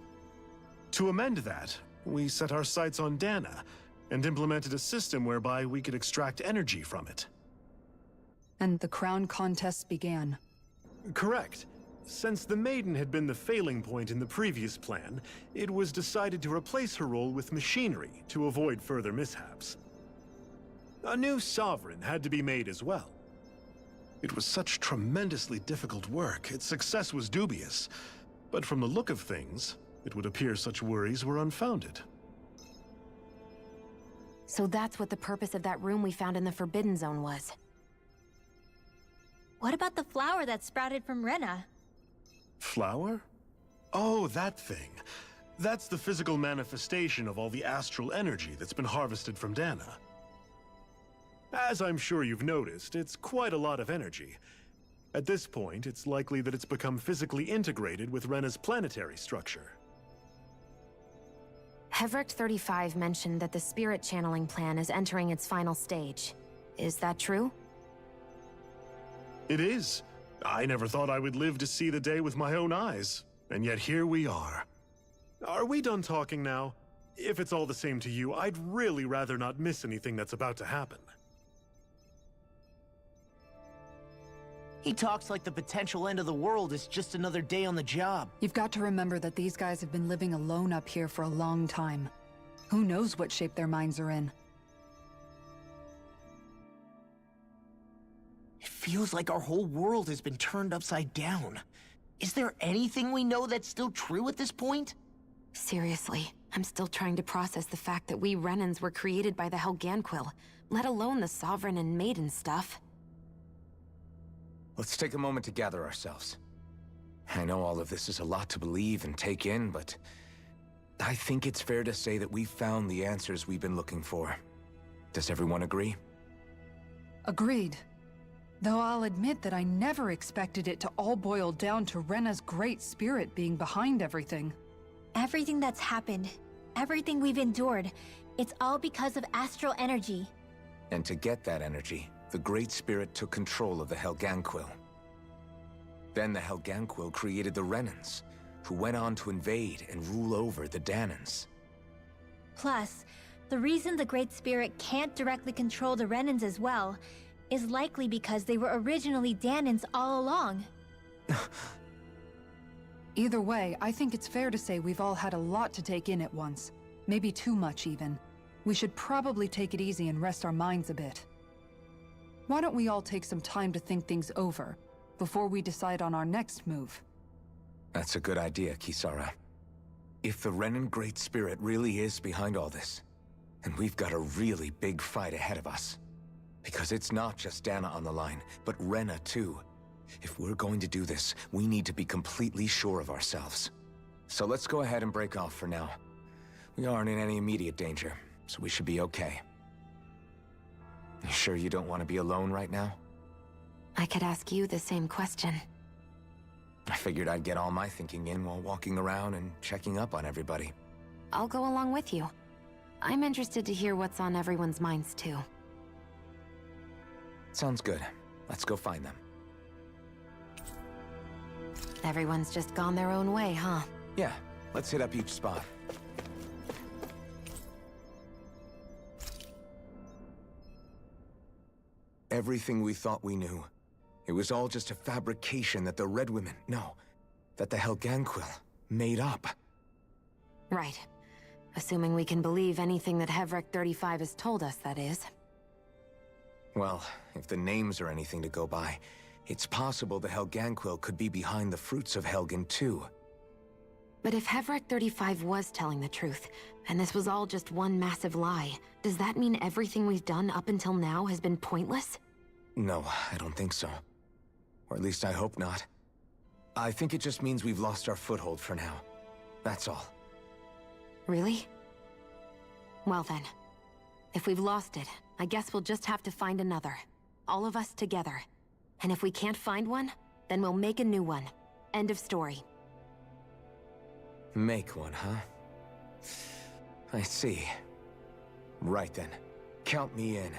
To amend that, we set our sights on Dana, and implemented a system whereby we could extract energy from it. And the crown contests began. Correct. Since the Maiden had been the failing point in the previous plan, it was decided to replace her role with machinery to avoid further mishaps. A new Sovereign had to be made as well. It was such tremendously difficult work, its success was dubious. But from the look of things, it would appear such worries were unfounded. So that's what the purpose of that room we found in the Forbidden Zone was. What about the flower that sprouted from Rena? Flower? Oh, that thing. That's the physical manifestation of all the astral energy that's been harvested from Dana. As I'm sure you've noticed, it's quite a lot of energy. At this point, it's likely that it's become physically integrated with Rena's planetary structure. Hevric 35 mentioned that the spirit channeling plan is entering its final stage. Is that true? It is. I never thought I would live to see the day with my own eyes, and yet here we are. Are we done talking now? If it's all the same to you, I'd really rather not miss anything that's about to happen. He talks like the potential end of the world is just another day on the job. You've got to remember that these guys have been living alone up here for a long time. Who knows what shape their minds are in? It feels like our whole world has been turned upside down. Is there anything we know that's still true at this point? Seriously, I'm still trying to process the fact that we Renans were created by the Helganquil, let alone the Sovereign and Maiden stuff. Let's take a moment to gather ourselves. I know all of this is a lot to believe and take in, but I think it's fair to say that we've found the answers we've been looking for. Does everyone agree? Agreed. Though I'll admit that I never expected it to all boil down to Rena's great spirit being behind everything. Everything that's happened, everything we've endured, it's all because of astral energy. And to get that energy, the Great Spirit took control of the Helganquil. Then the Helganquil created the Renans, who went on to invade and rule over the Danans. Plus, the reason the Great Spirit can't directly control the Renans as well is likely because they were originally Danans all along. Either way, I think it's fair to say we've all had a lot to take in at once. Maybe too much, even. We should probably take it easy and rest our minds a bit. Why don't we all take some time to think things over, before we decide on our next move? That's a good idea, Kisara. If the Renan Great Spirit really is behind all this, then we've got a really big fight ahead of us. Because it's not just Dana on the line, but Rena too. If we're going to do this, we need to be completely sure of ourselves. So let's go ahead and break off for now. We aren't in any immediate danger, so we should be okay. You sure you don't want to be alone right now? I could ask you the same question. I figured I'd get all my thinking in while walking around and checking up on everybody. I'll go along with you. I'm interested to hear what's on everyone's minds too. Sounds good. Let's go find them. Everyone's just gone their own way, huh? Yeah, let's hit up each spot. Everything we thought we knew, it was all just a fabrication that the Red Women, no, that the Helganquil made up. Right. Assuming we can believe anything that Hevric 35 has told us, that is. Well, if the names are anything to go by, it's possible the Helganquil could be behind the fruits of Helgen too. But if Hevrek 35 was telling the truth, and this was all just one massive lie, does that mean everything we've done up until now has been pointless? No, I don't think so. Or at least I hope not. I think it just means we've lost our foothold for now. That's all. Really? Well then, if we've lost it, I guess we'll just have to find another. All of us together. And if we can't find one, then we'll make a new one. End of story. Make one, huh? I see. Right then. Count me in.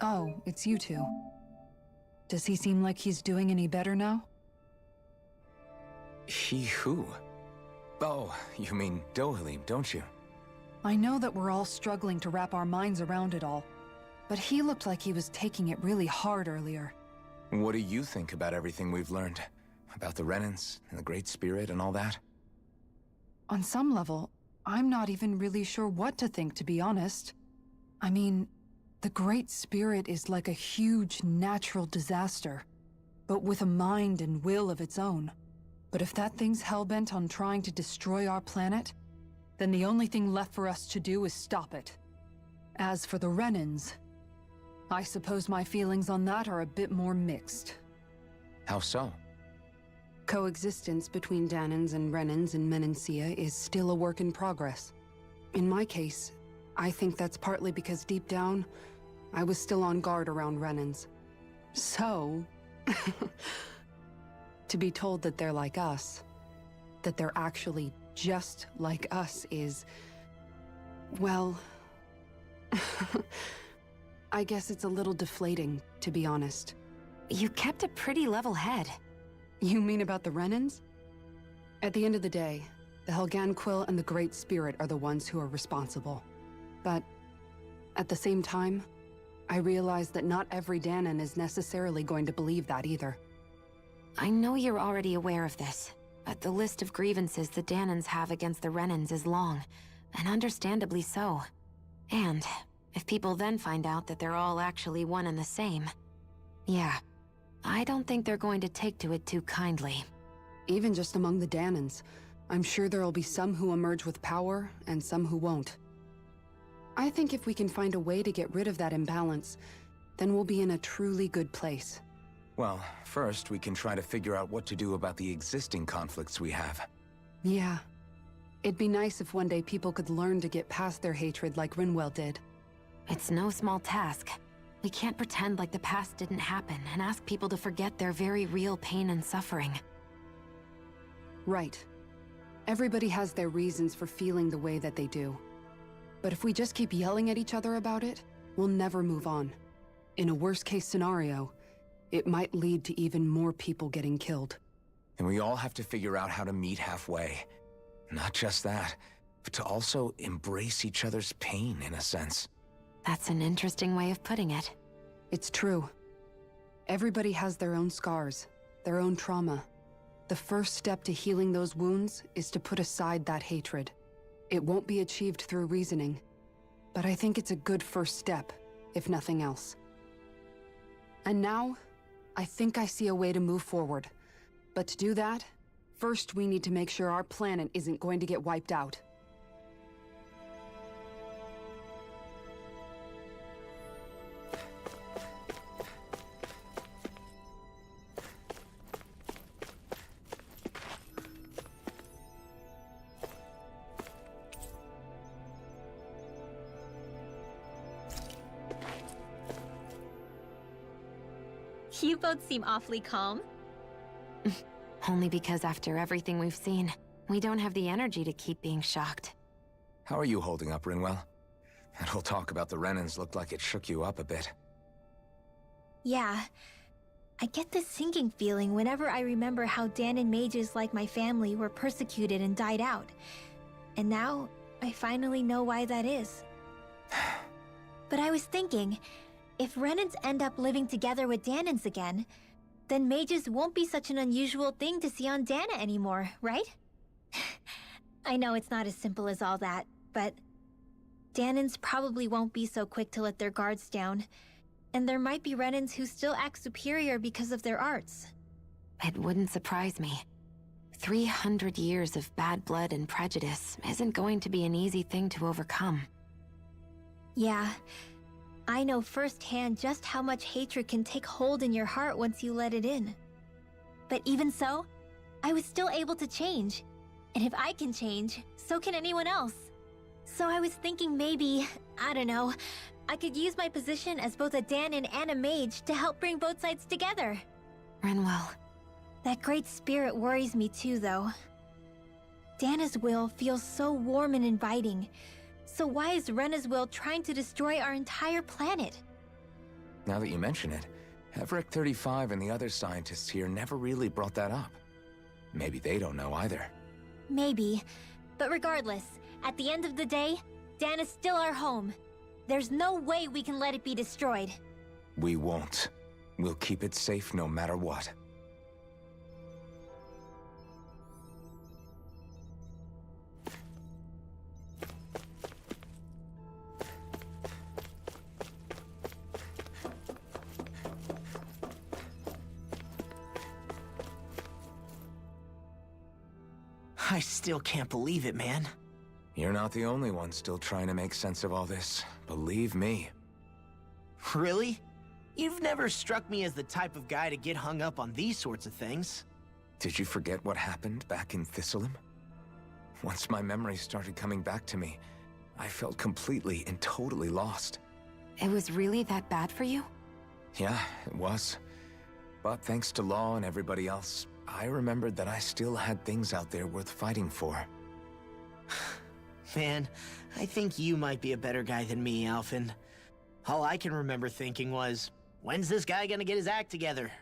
Oh, it's you two. Does he seem like he's doing any better now? He who? Oh, you mean Dohalim, don't you? I know that we're all struggling to wrap our minds around it all, but he looked like he was taking it really hard earlier. What do you think about everything we've learned? About the Renans and the Great Spirit and all that? On some level, I'm not even really sure what to think, to be honest. I mean, the Great Spirit is like a huge natural disaster, but with a mind and will of its own. But if that thing's hellbent on trying to destroy our planet, then the only thing left for us to do is stop it. As for the Renans, I suppose my feelings on that are a bit more mixed. How so? Coexistence between Danans and Renans in Menancia is still a work in progress. In my case, I think that's partly because deep down, I was still on guard around Renans. So, to be told that they're like us, that they're actually just like us is, well, I guess it's a little deflating, to be honest. You kept a pretty level head. You mean about the Renans? At the end of the day, the Helganquil and the Great Spirit are the ones who are responsible. But at the same time, I realize that not every Danan is necessarily going to believe that either. I know you're already aware of this, but the list of grievances the Danans have against the Renans is long, and understandably so. And if people then find out that they're all actually one and the same, yeah, I don't think they're going to take to it too kindly. Even just among the Danans, I'm sure there'll be some who emerge with power and some who won't. I think if we can find a way to get rid of that imbalance, then we'll be in a truly good place. Well, first we can try to figure out what to do about the existing conflicts we have. Yeah. It'd be nice if one day people could learn to get past their hatred like Rinwell did. It's no small task. We can't pretend like the past didn't happen and ask people to forget their very real pain and suffering. Right. Everybody has their reasons for feeling the way that they do. But if we just keep yelling at each other about it, we'll never move on. In a worst-case scenario, it might lead to even more people getting killed. And we all have to figure out how to meet halfway. Not just that, but to also embrace each other's pain, in a sense. That's an interesting way of putting it. It's true. Everybody has their own scars, their own trauma. The first step to healing those wounds is to put aside that hatred. It won't be achieved through reasoning, but I think it's a good first step, if nothing else. And now, I think I see a way to move forward. But to do that, first we need to make sure our planet isn't going to get wiped out. You both seem awfully calm. Only because after everything we've seen, we don't have the energy to keep being shocked. How are you holding up, Rinwell? That whole talk about the Renans looked like it shook you up a bit. Yeah. I get this sinking feeling whenever I remember how Danan mages like my family were persecuted and died out. And now, I finally know why that is. But I was thinking, if Renans end up living together with Danans again, then mages won't be such an unusual thing to see on Dana anymore, right? I know it's not as simple as all that, but Danans probably won't be so quick to let their guards down, and there might be Renans who still act superior because of their arts. It wouldn't surprise me. 300 years of bad blood and prejudice isn't going to be an easy thing to overcome. Yeah. I know firsthand just how much hatred can take hold in your heart once you let it in. But even so, I was still able to change. And if I can change, so can anyone else. So I was thinking maybe, I don't know, I could use my position as both a Danan and a mage to help bring both sides together. Rinwell. That great spirit worries me too, though. Dana's will feels so warm and inviting. So why is Rena's will trying to destroy our entire planet? Now that you mention it, Everett 35 and the other scientists here never really brought that up. Maybe they don't know either. Maybe. But regardless, at the end of the day, Dan is still our home. There's no way we can let it be destroyed. We won't. We'll keep it safe no matter what. I still can't believe it, man. You're not the only one still trying to make sense of all this. Believe me. Really? You've never struck me as the type of guy to get hung up on these sorts of things. Did you forget what happened back in Thistleum? Once my memories started coming back to me, I felt completely and totally lost. It was really that bad for you? Yeah, it was. But thanks to Law and everybody else, I remembered that I still had things out there worth fighting for. Man, I think you might be a better guy than me, Alphen. All I can remember thinking was, when's this guy gonna get his act together?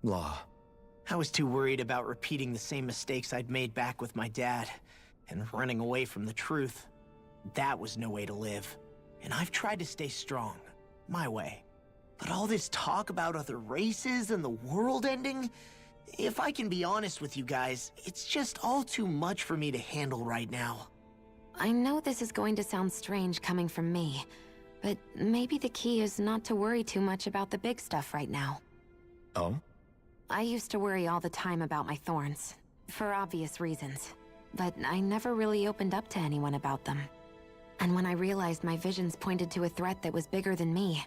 Law. I was too worried about repeating the same mistakes I'd made back with my dad, and running away from the truth. That was no way to live. And I've tried to stay strong, my way. But all this talk about other races and the world ending, if I can be honest with you guys, it's just all too much for me to handle right now. I know this is going to sound strange coming from me, but maybe the key is not to worry too much about the big stuff right now. Oh? I used to worry all the time about my thorns, for obvious reasons, but I never really opened up to anyone about them. And when I realized my visions pointed to a threat that was bigger than me,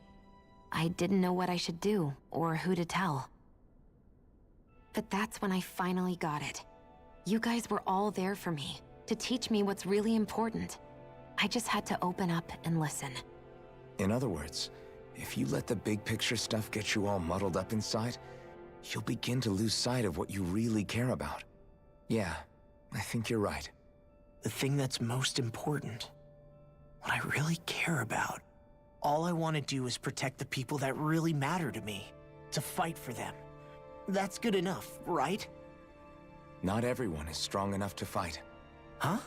I didn't know what I should do, or who to tell. But that's when I finally got it. You guys were all there for me, to teach me what's really important. I just had to open up and listen. In other words, if you let the big picture stuff get you all muddled up inside, you'll begin to lose sight of what you really care about. Yeah, I think you're right. The thing that's most important, what I really care about. All I want to do is protect the people that really matter to me, to fight for them. That's good enough, right? Not everyone is strong enough to fight. Huh?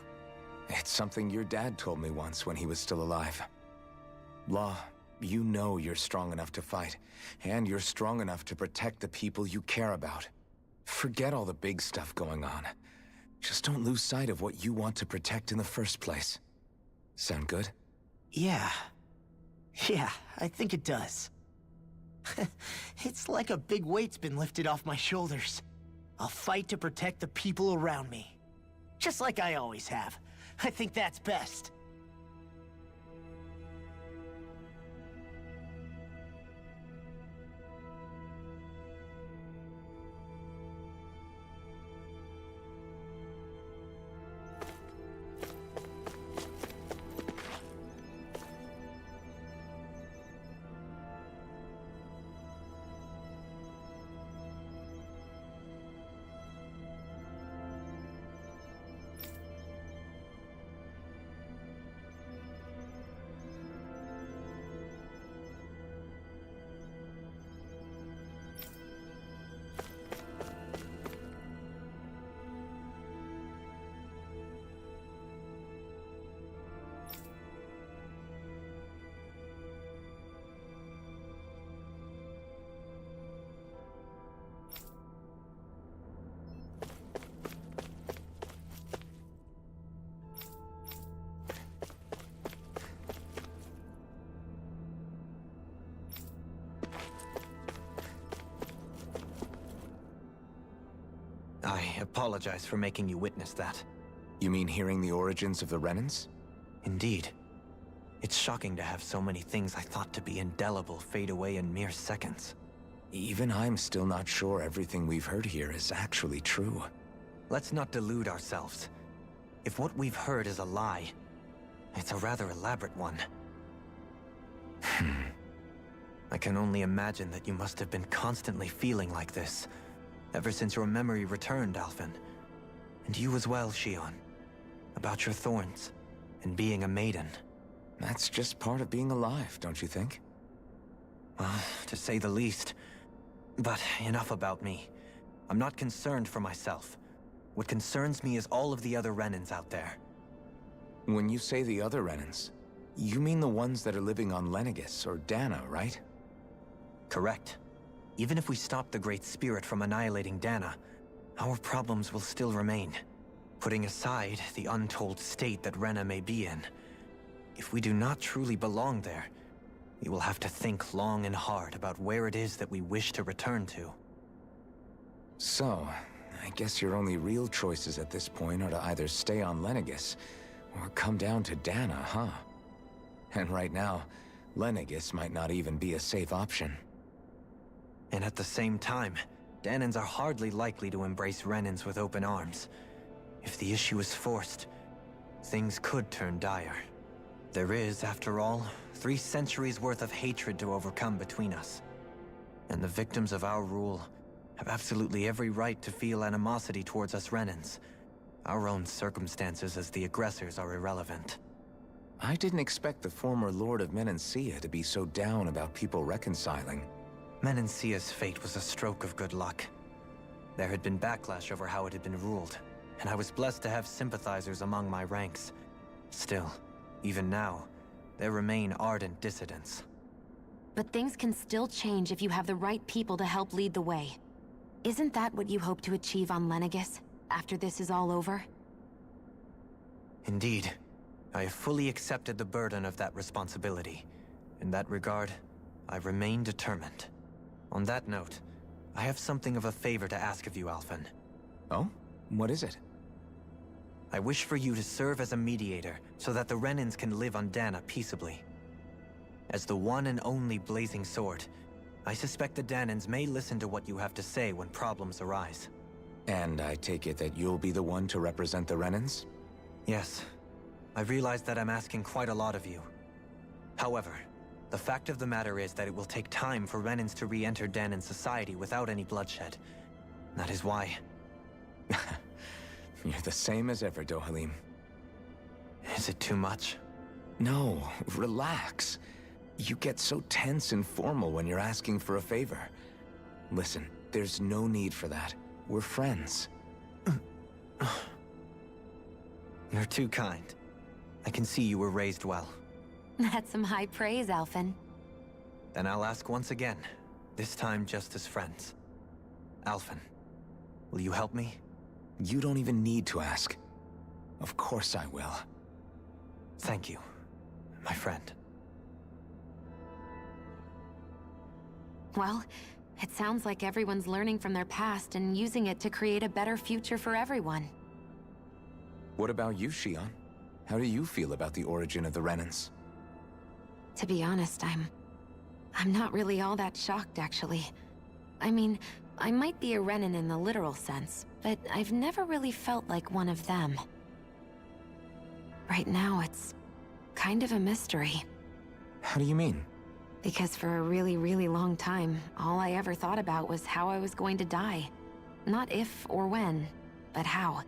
It's something your dad told me once when he was still alive. Law, you know you're strong enough to fight, and you're strong enough to protect the people you care about. Forget all the big stuff going on. Just don't lose sight of what you want to protect in the first place. Sound good? Yeah, I think it does. It's like a big weight's been lifted off my shoulders. I'll fight to protect the people around me. Just like I always have. I think that's best. I apologize for making you witness that. You mean hearing the origins of the Renans? Indeed. It's shocking to have so many things I thought to be indelible fade away in mere seconds. Even I'm still not sure everything we've heard here is actually true. Let's not delude ourselves. If what we've heard is a lie, it's a rather elaborate one. I can only imagine that you must have been constantly feeling like this, ever since your memory returned, Alphen. And you as well, Shion. About your thorns, and being a maiden. That's just part of being alive, don't you think? To say the least. But enough about me. I'm not concerned for myself. What concerns me is all of the other Renans out there. When you say the other Renans, you mean the ones that are living on Lenegis or Dana, right? Correct. Even if we stop the Great Spirit from annihilating Dana, our problems will still remain. Putting aside the untold state that Rena may be in, if we do not truly belong there, we will have to think long and hard about where it is that we wish to return to. So, I guess your only real choices at this point are to either stay on Lenegis, or come down to Dana, huh? And right now, Lenegis might not even be a safe option. And at the same time, Danans are hardly likely to embrace Renans with open arms. If the issue is forced, things could turn dire. There is, after all, 3 centuries worth of hatred to overcome between us. And the victims of our rule have absolutely every right to feel animosity towards us Renans. Our own circumstances as the aggressors are irrelevant. I didn't expect the former Lord of Menancia to be so down about people reconciling. Menancia's fate was a stroke of good luck. There had been backlash over how it had been ruled, and I was blessed to have sympathizers among my ranks. Still, even now, there remain ardent dissidents. But things can still change if you have the right people to help lead the way. Isn't that what you hope to achieve on Lenegis, after this is all over? Indeed. I have fully accepted the burden of that responsibility. In that regard, I remain determined. On that note, I have something of a favor to ask of you, Alphen. Oh? What is it? I wish for you to serve as a mediator, so that the Renans can live on Dana peaceably. As the one and only Blazing Sword, I suspect the Danans may listen to what you have to say when problems arise. And I take it that you'll be the one to represent the Renans? Yes. I realize that I'm asking quite a lot of you. However, the fact of the matter is that it will take time for Renans to re-enter Danan society without any bloodshed. That is why... You're the same as ever, Dohalim. Is it too much? No, relax. You get so tense and formal when you're asking for a favor. Listen, there's no need for that. We're friends. You're too kind. I can see you were raised well. That's some high praise, Alphen. Then I'll ask once again, this time just as friends. Alphen, will you help me? You don't even need to ask. Of course I will. Thank you, my friend. Well, it sounds like everyone's learning from their past and using it to create a better future for everyone. What about you, Shion? How do you feel about the origin of the Renans? To be honest, I'm not really all that shocked, actually. I mean, I might be a Renan in the literal sense, but I've never really felt like one of them. Right now, it's kind of a mystery. How do you mean? Because for a really, really long time, all I ever thought about was how I was going to die. Not if or when, but how.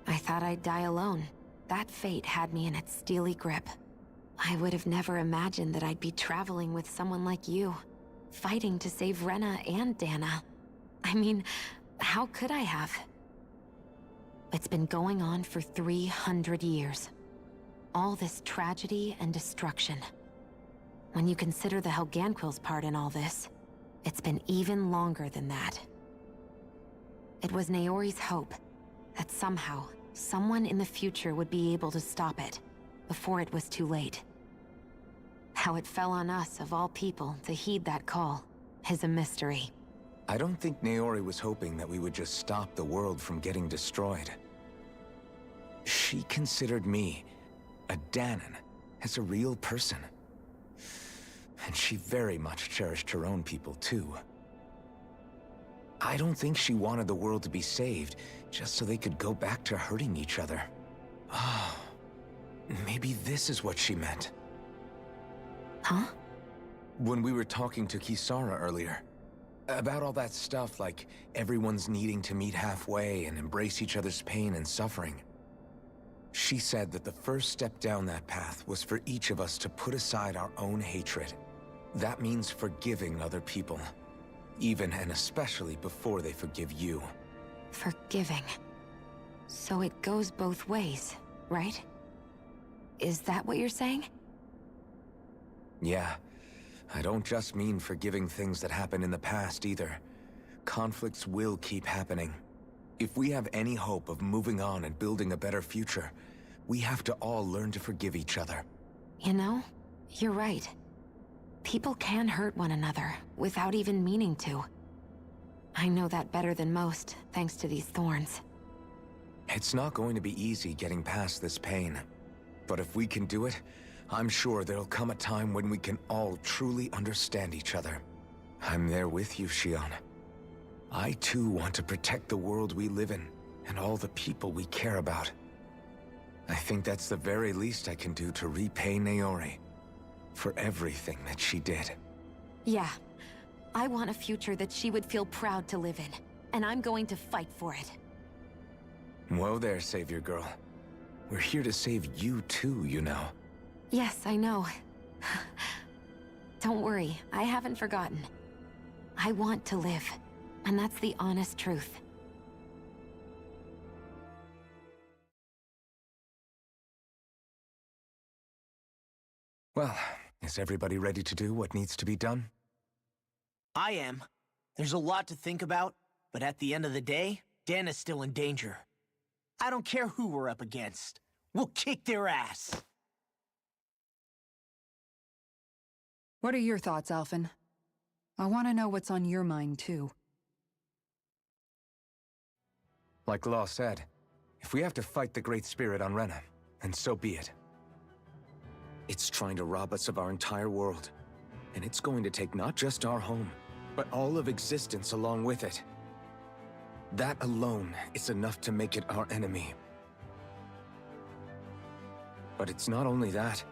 I thought I'd die alone. That fate had me in its steely grip. I would have never imagined that I'd be traveling with someone like you, fighting to save Rena and Dana. I mean, how could I have? It's been going on for 300 years. All this tragedy and destruction. When you consider the Helganquil's part in all this, it's been even longer than that. It was Naori's hope that somehow, someone in the future would be able to stop it, before it was too late. How it fell on us, of all people, to heed that call, is a mystery. I don't think Naori was hoping that we would just stop the world from getting destroyed. She considered me, a Danan, as a real person. And she very much cherished her own people, too. I don't think she wanted the world to be saved, just so they could go back to hurting each other. Oh, maybe this is what she meant. Huh? When we were talking to Kisara earlier, about all that stuff like everyone's needing to meet halfway and embrace each other's pain and suffering. She said that the first step down that path was for each of us to put aside our own hatred That means forgiving other people. Even and especially before they forgive you. Forgiving. So it goes both ways, right? Is that what you're saying? Yeah. I don't just mean forgiving things that happened in the past either. Conflicts will keep happening. If we have any hope of moving on and building a better future, we have to all learn to forgive each other. You know, you're right. People can hurt one another without even meaning to. I know that better than most, thanks to these thorns. It's not going to be easy getting past this pain. But if we can do it, I'm sure there'll come a time when we can all truly understand each other. I'm there with you, Shion. I too want to protect the world we live in, and all the people we care about. I think that's the very least I can do to repay Naori for everything that she did. Yeah. I want a future that she would feel proud to live in, and I'm going to fight for it. Whoa there, Savior Girl. We're here to save you too, you know. Yes, I know. Don't worry, I haven't forgotten. I want to live, and that's the honest truth. Well, is everybody ready to do what needs to be done? I am. There's a lot to think about, but at the end of the day, Dana's still in danger. I don't care who we're up against. We'll kick their ass. What are your thoughts, Alphen? I want to know what's on your mind, too. Like Law said, if we have to fight the Great Spirit on Rena, then so be it. It's trying to rob us of our entire world. And it's going to take not just our home, but all of existence along with it. That alone is enough to make it our enemy. But it's not only that.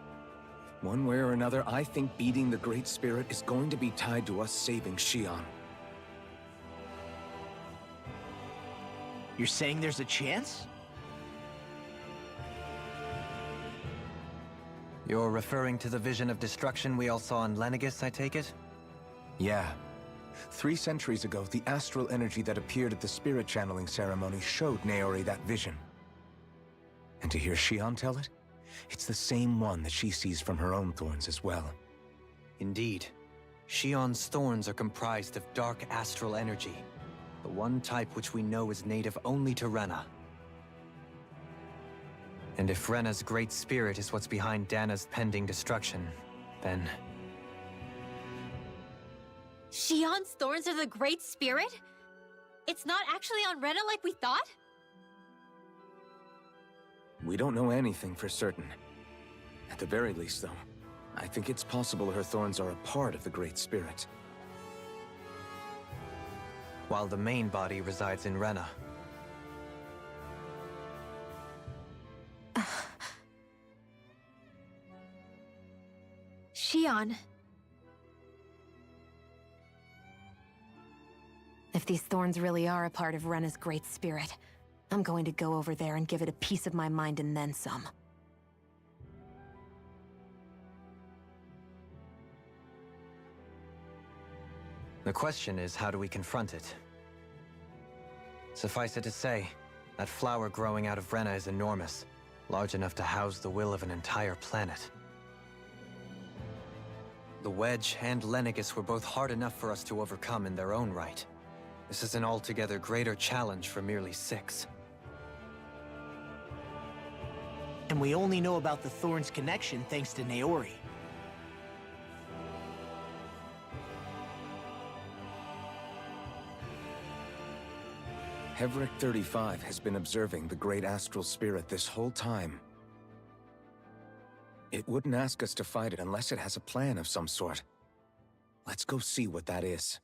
One way or another, I think beating the Great Spirit is going to be tied to us saving Shion. You're saying there's a chance? You're referring to the vision of destruction we all saw in Lenegis, I take it? Yeah. 3 centuries ago, the astral energy that appeared at the spirit channeling ceremony showed Naori that vision. And to hear Shion tell it, it's the same one that she sees from her own thorns as well. Indeed. Shion's thorns are comprised of dark astral energy, the one type which we know is native only to Rena. And if Rena's great spirit is what's behind Dana's pending destruction, then... Shion's thorns are the Great Spirit? It's not actually on Rena like we thought? We don't know anything for certain. At the very least, though, I think it's possible her thorns are a part of the Great Spirit. While the main body resides in Rena. Shion. If these thorns really are a part of Rena's great spirit, I'm going to go over there and give it a piece of my mind and then some. The question is, how do we confront it? Suffice it to say, that flower growing out of Rena is enormous, large enough to house the will of an entire planet. The Wedge and Lenegis were both hard enough for us to overcome in their own right. This is an altogether greater challenge for merely 6. And we only know about the Thorns connection thanks to Naori. Hevric 35 has been observing the Great Astral Spirit this whole time. It wouldn't ask us to fight it unless it has a plan of some sort. Let's go see what that is.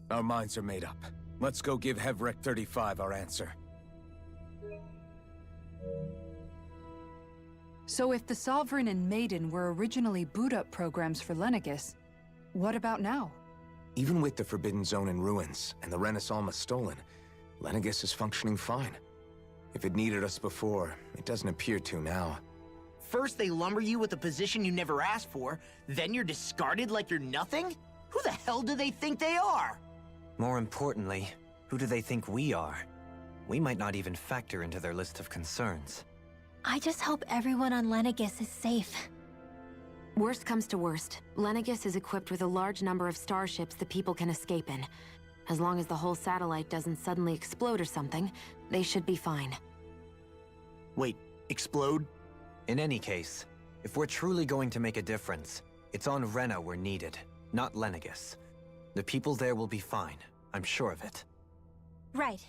Our minds are made up. Let's go give Hevric 35 our answer. So if the Sovereign and Maiden were originally boot-up programs for Lenegis, what about now? Even with the Forbidden Zone in ruins and the Renaissance stolen, Lenegis is functioning fine. If it needed us before, it doesn't appear to now. First they lumber you with a position you never asked for, then you're discarded like you're nothing? Who the hell do they think they are? More importantly, who do they think we are? We might not even factor into their list of concerns. I just hope everyone on Lenegis is safe. Worst comes to worst, Lenegis is equipped with a large number of starships the people can escape in. As long as the whole satellite doesn't suddenly explode or something, they should be fine. Wait, explode? In any case, if we're truly going to make a difference, it's on Rena we're needed, not Lenegis. The people there will be fine, I'm sure of it. Right.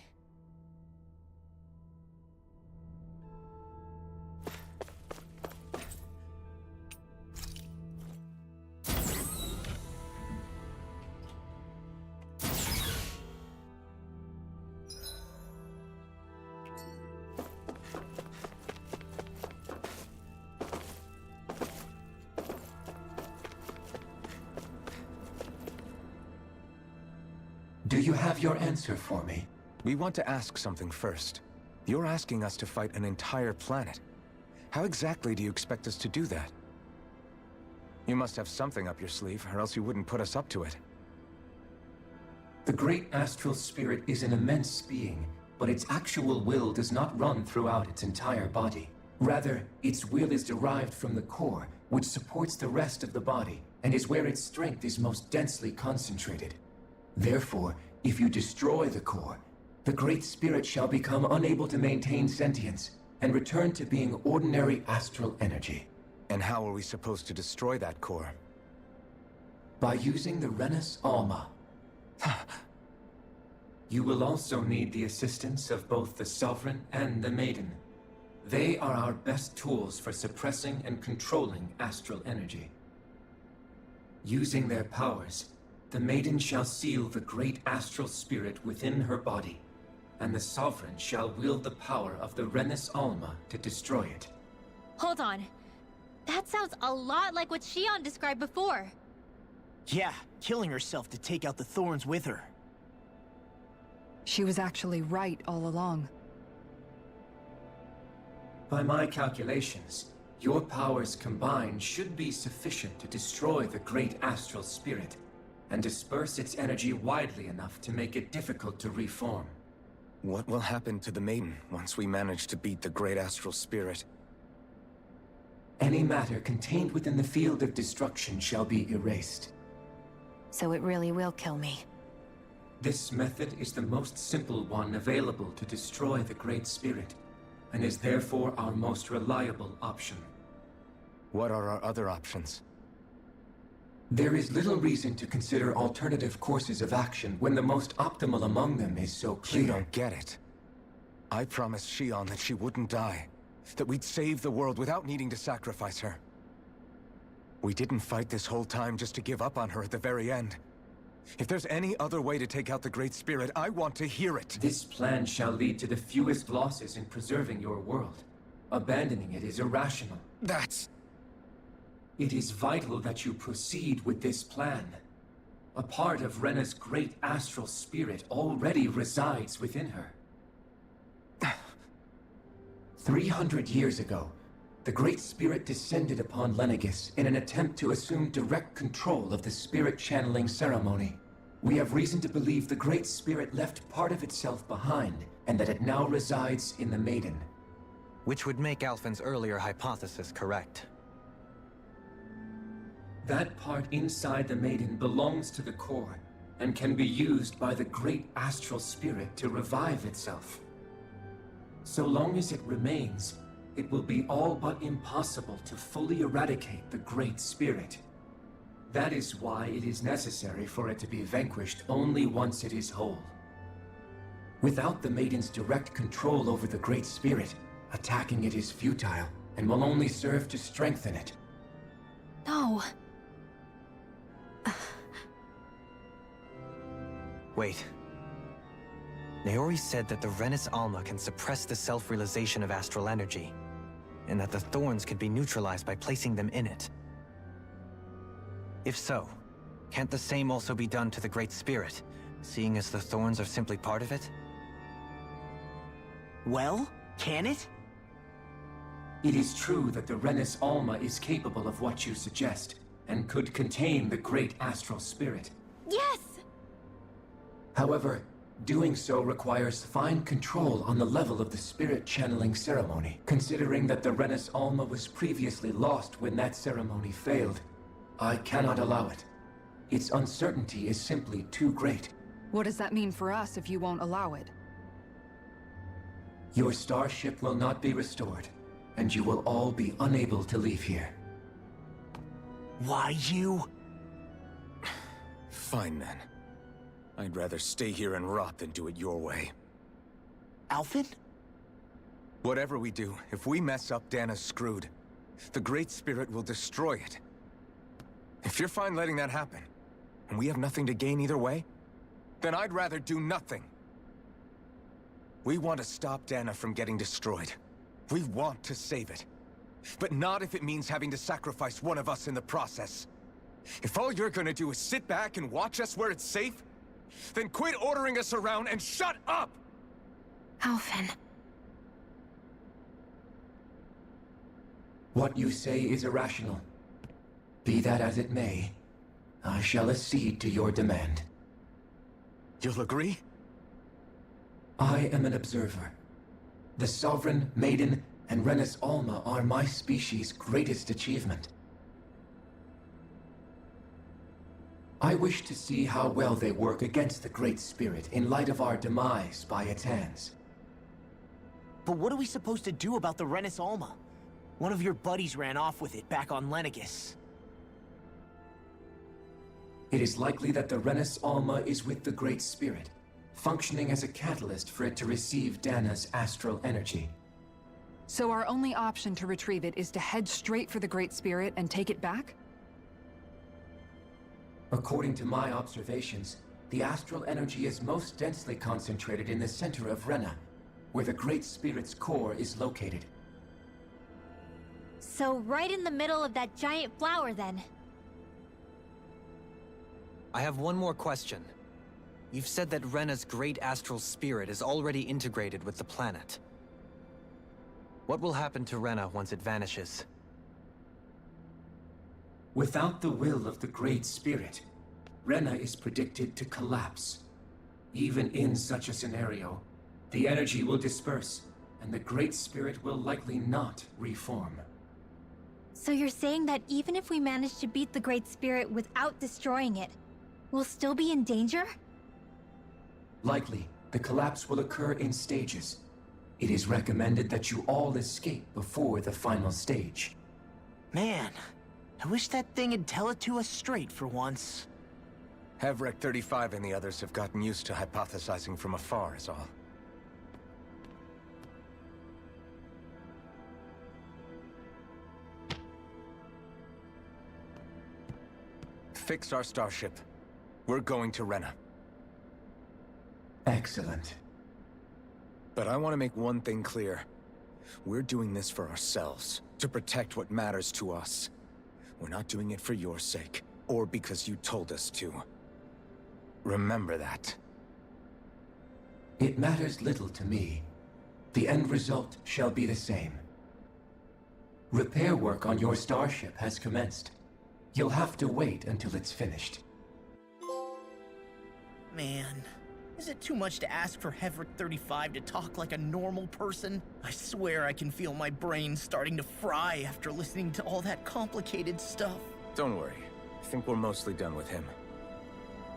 Do you have your answer for me? We want to ask something first. You're asking us to fight an entire planet. How exactly do you expect us to do that? You must have something up your sleeve, or else you wouldn't put us up to it. The great astral spirit is an immense being, but its actual will does not run throughout its entire body. Rather, its will is derived from the core, which supports the rest of the body, and is where its strength is most densely concentrated. Therefore, if you destroy the core, the Great Spirit shall become unable to maintain sentience and return to being ordinary astral energy. And how are we supposed to destroy that core? By using the Renus Alma. You will also need the assistance of both the Sovereign and the Maiden. They are our best tools for suppressing and controlling astral energy. Using their powers, the Maiden shall seal the great astral spirit within her body, and the Sovereign shall wield the power of the Renus Alma to destroy it. Hold on. That sounds a lot like what Shion described before. Yeah, killing herself to take out the thorns with her. She was actually right all along. By my calculations, your powers combined should be sufficient to destroy the great astral spirit and disperse its energy widely enough to make it difficult to reform. What will happen to the Maiden once we manage to beat the great astral spirit? Any matter contained within the field of destruction shall be erased. So it really will kill me. This method is the most simple one available to destroy the Great Spirit, and is therefore our most reliable option. What are our other options? There is little reason to consider alternative courses of action when the most optimal among them is so clear. You don't get it. I promised Shion that she wouldn't die, that we'd save the world without needing to sacrifice her. We didn't fight this whole time just to give up on her at the very end. If there's any other way to take out the Great Spirit, I want to hear it. This plan shall lead to the fewest losses in preserving your world. Abandoning it is irrational. It is vital that you proceed with this plan. A part of Rena's great astral spirit already resides within her. 300 years ago, the Great Spirit descended upon Lenegis in an attempt to assume direct control of the spirit channeling ceremony. We have reason to believe the Great Spirit left part of itself behind, and that it now resides in the Maiden. Which would make Alphen's earlier hypothesis correct. That part inside the Maiden belongs to the core, and can be used by the great astral spirit to revive itself. So long as it remains, it will be all but impossible to fully eradicate the Great Spirit. That is why it is necessary for it to be vanquished only once it is whole. Without the Maiden's direct control over the Great Spirit, attacking it is futile, and will only serve to strengthen it. No. Wait. Naori said that the Renus Alma can suppress the self-realization of astral energy, and that the thorns can be neutralized by placing them in it. If so, can't the same also be done to the Great Spirit, seeing as the thorns are simply part of it? Well, Can it? It is true that the Renus Alma is capable of what you suggest, and could contain the great astral spirit. Yes! However, doing so requires fine control on the level of the spirit channeling ceremony. Considering that the Renus Alma was previously lost when that ceremony failed, I cannot allow it. Its uncertainty is simply too great. What does that mean for us if you won't allow it? Your starship will not be restored, and you will all be unable to leave here. Why you? Fine then. I'd rather stay here and rot than do it your way. Alphen? Whatever we do, if we mess up, Dana's screwed. The Great Spirit will destroy it. If you're fine letting that happen, and we have nothing to gain either way, then I'd rather do nothing. We want to stop Dana from getting destroyed. We want to save it. But not if it means having to sacrifice one of us in the process. If all you're gonna do is sit back and watch us where it's safe, then quit ordering us around and shut up! Alphen. What you say is irrational. Be that as it may, I shall accede to your demand. You'll agree? I am an observer. The Sovereign, Maiden, and Renus Alma are my species' greatest achievement. I wish to see how well they work against the Great Spirit in light of our demise by its hands. But what are we supposed to do about the Renus Alma? One of your buddies ran off with it back on Lenegus. It is likely that the Renus Alma is with the Great Spirit, functioning as a catalyst for it to receive Dana's astral energy. So our only option to retrieve it is to head straight for the Great Spirit and take it back? According to my observations, the astral energy is most densely concentrated in the center of Rena, where the Great Spirit's core is located. So right in the middle of that giant flower, then. I have one more question. You've said that Rena's great astral spirit is already integrated with the planet. What will happen to Rena once it vanishes? Without the will of the Great Spirit, Rena is predicted to collapse. Even in such a scenario, the energy will disperse, and the Great Spirit will likely not reform. So you're saying that even if we manage to beat the Great Spirit without destroying it, we'll still be in danger? Likely, the collapse will occur in stages. It is recommended that you all escape before the final stage. Man, I wish that thing would tell it to us straight for once. Hevrek 35 and the others have gotten used to hypothesizing from afar is all. Fix our starship. We're going to Rena. Excellent. But I want to make one thing clear. We're doing this for ourselves, to protect what matters to us. We're not doing it for your sake, or because you told us to. Remember that. It matters little to me. The end result shall be the same. Repair work on your starship has commenced. You'll have to wait until it's finished. Man, is it too much to ask for Hevrek 35 to talk like a normal person? I swear I can feel my brain starting to fry after listening to all that complicated stuff. Don't worry. I think we're mostly done with him.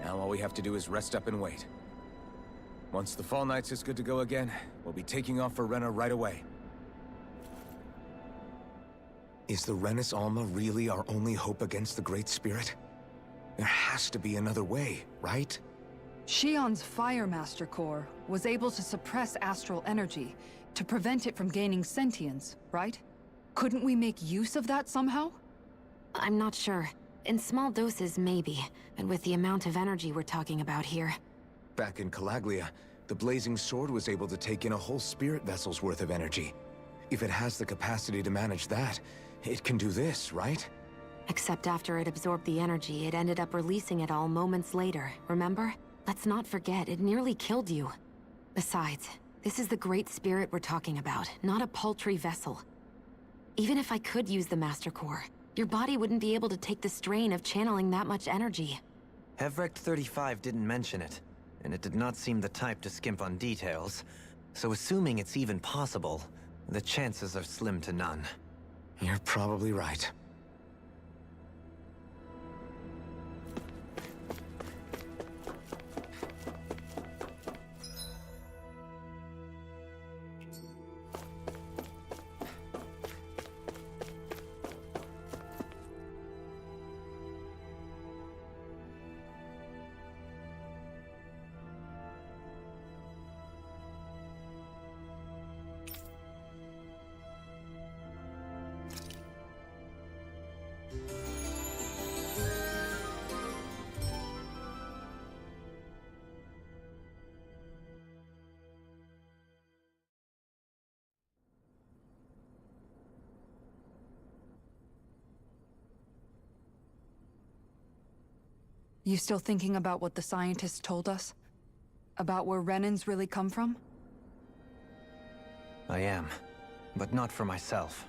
Now all we have to do is rest up and wait. Once the Fall Knights is good to go again, we'll be taking off for Rena right away. Is the Renus Alma really our only hope against the Great Spirit? There has to be another way, right? Shion's Fire Master Core was able to suppress astral energy to prevent it from gaining sentience, right? Couldn't we make use of that somehow? I'm not sure. In small doses, maybe. But with the amount of energy we're talking about here. Back in Calaglia, the Blazing Sword was able to take in a whole spirit vessel's worth of energy. If it has the capacity to manage that, it can do this, right? Except after it absorbed the energy, it ended up releasing it all moments later, remember? Let's not forget, it nearly killed you. Besides, This is the Great Spirit we're talking about, not a paltry vessel. Even if I could use the Master Core, your body wouldn't be able to take the strain of channeling that much energy. Hevrect 35 didn't mention it, and it did not seem the type to skimp on details. So assuming it's even possible, the chances are slim to none. You're probably right. You still thinking about what the scientists told us? About where Renans really come from? I am, but not for myself.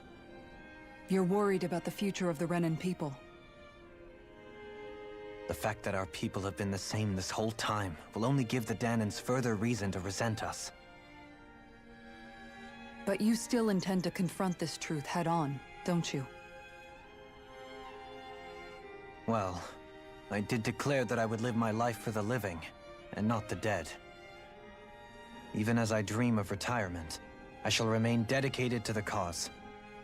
You're worried about the future of the Renan people. The fact that our people have been the same this whole time will only give the Danans further reason to resent us. But you still intend to confront this truth head-on, don't you? Well, I did declare that I would live my life for the living, and not the dead. Even as I dream of retirement, I shall remain dedicated to the cause.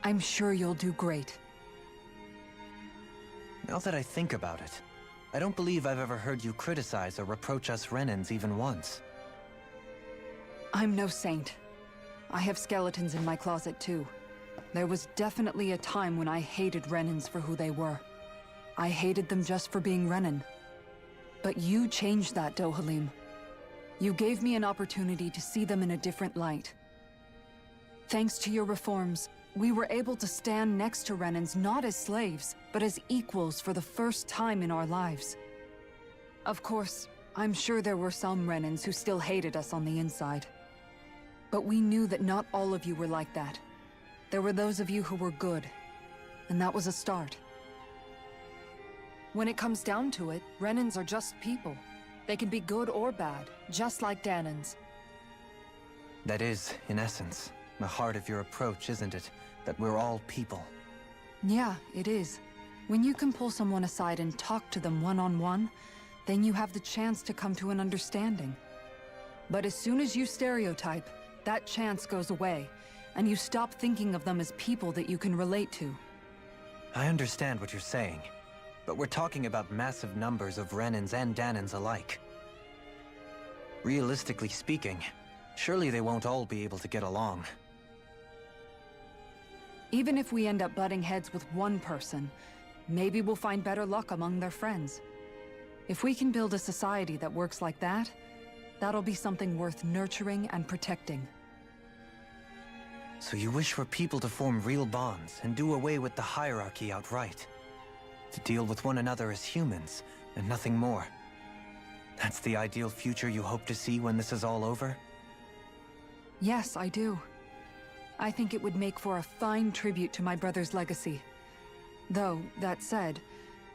I'm sure you'll do great. Now that I think about it, I don't believe I've ever heard you criticize or reproach us Renans even once. I'm no saint. I have skeletons in my closet too. There was definitely a time when I hated Renans for who they were. I hated them just for being Renan. But you changed that, Dohalim. You gave me an opportunity to see them in a different light. Thanks to your reforms, we were able to stand next to Renans not as slaves, but as equals for the first time in our lives. Of course, I'm sure there were some Renans who still hated us on the inside. But we knew that not all of you were like that. There were those of you who were good, and that was a start. When it comes down to it, Renans are just people. They can be good or bad, just like Danans. That is, in essence, the heart of your approach, isn't it? That we're all people. Yeah, it is. When you can pull someone aside and talk to them one-on-one, then you have the chance to come to an understanding. But as soon as you stereotype, that chance goes away, and you stop thinking of them as people that you can relate to. I understand what you're saying, but we're talking about massive numbers of Renans and Danans alike. Realistically speaking, surely they won't all be able to get along. Even if we end up butting heads with one person, maybe we'll find better luck among their friends. If we can build a society that works like that, that'll be something worth nurturing and protecting. So you wish for people to form real bonds and do away with the hierarchy outright? To deal with one another as humans, and nothing more? That's the ideal future you hope to see when this is all over? Yes, I do. I think it would make for a fine tribute to my brother's legacy. Though, that said,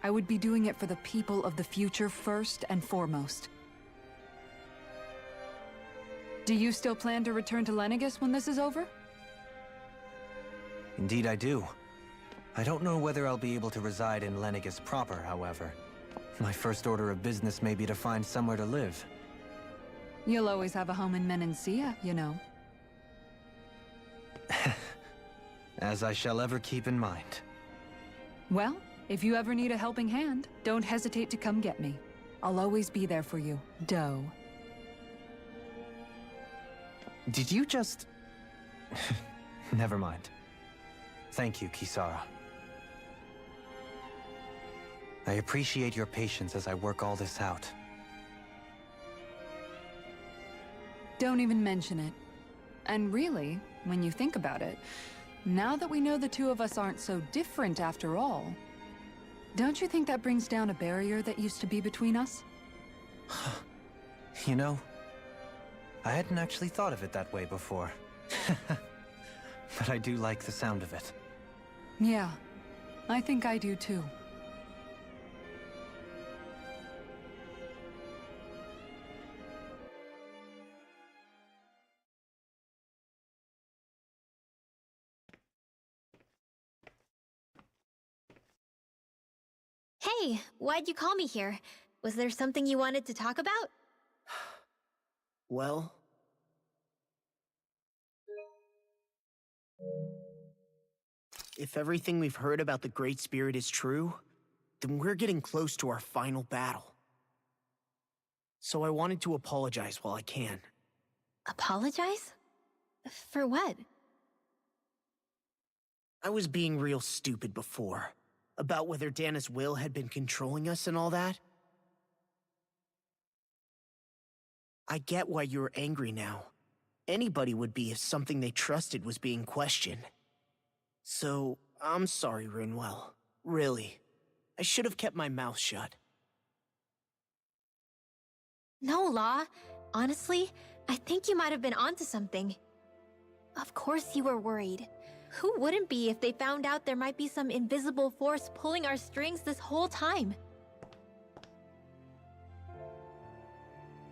I would be doing it for the people of the future first and foremost. Do you still plan to return to Lenegis when this is over? Indeed I do. I don't know whether I'll be able to reside in Lenegis proper, however. My first order of business may be to find somewhere to live. You'll always have a home in Menancia, you know. As I shall ever keep in mind. Well, if you ever need a helping hand, don't hesitate to come get me. I'll always be there for you, Doe. Did you just... Never mind. Thank you, Kisara. I appreciate your patience as I work all this out. Don't even mention it. And really, when you think about it, now that we know the two of us aren't so different after all, don't you think that brings down a barrier that used to be between us? You know, I hadn't actually thought of it that way before. But I do like the sound of it. Yeah, I think I do too. Hey, why'd you call me here? Was there something you wanted to talk about? Well... if everything we've heard about the Great Spirit is true, then we're getting close to our final battle. So I wanted to apologize while I can. Apologize? For what? I was being real stupid before. About whether Dana's will had been controlling us and all that. I get why you're angry now. Anybody would be if something they trusted was being questioned. So, I'm sorry, Rinwell. Really. I should have kept my mouth shut. No, Law. Honestly, I think you might have been onto something. Of course you were worried. Who wouldn't be if they found out there might be some invisible force pulling our strings this whole time?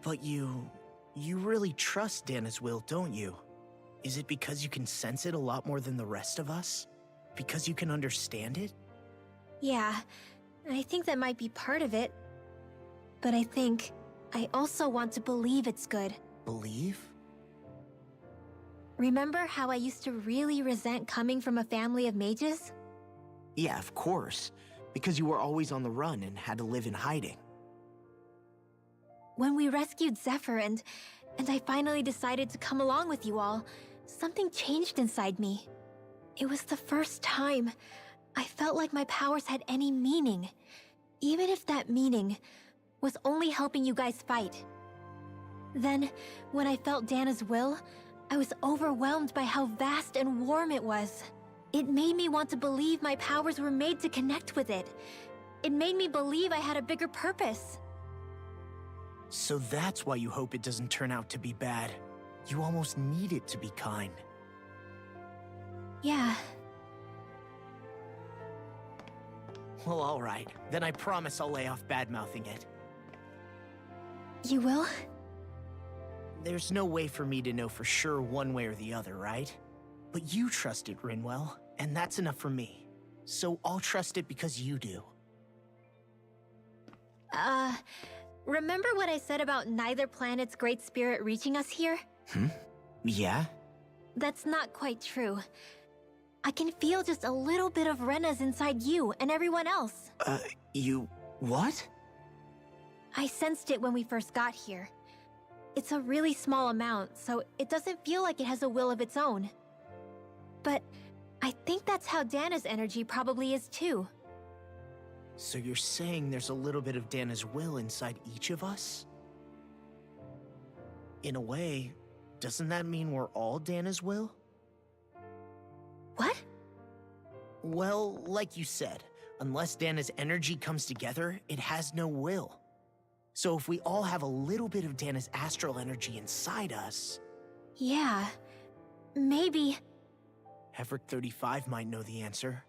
But you really trust Dana's will, don't you? Is it because you can sense it a lot more than the rest of us? Because you can understand it? Yeah, I think that might be part of it. But I think I also want to believe it's good. Believe? Remember how I used to really resent coming from a family of mages? Yeah, of course. Because you were always on the run and had to live in hiding. When we rescued Zephyr and I finally decided to come along with you all, something changed inside me. It was the first time I felt like my powers had any meaning, even if that meaning was only helping you guys fight. Then, when I felt Dana's will, I was overwhelmed by how vast and warm it was. It made me want to believe my powers were made to connect with it. It made me believe I had a bigger purpose. So that's why you hope it doesn't turn out to be bad. You almost need it to be kind. Yeah. Well, alright. Then I promise I'll lay off bad-mouthing it. You will? There's no way for me to know for sure one way or the other, right? But you trust it, Rinwell, and that's enough for me. So I'll trust it because you do. Remember what I said about neither planet's great spirit reaching us here? Yeah? That's not quite true. I can feel just a little bit of Rena's inside you and everyone else. You... what? I sensed it when we first got here. It's a really small amount, so it doesn't feel like it has a will of its own. But I think that's how Dana's energy probably is too. So you're saying there's a little bit of Dana's will inside each of us? In a way, doesn't that mean we're all Dana's will? What? Well, like you said, unless Dana's energy comes together, it has no will. So if we all have a little bit of Dana's astral energy inside us... Yeah, maybe... Hefric 35 might know the answer.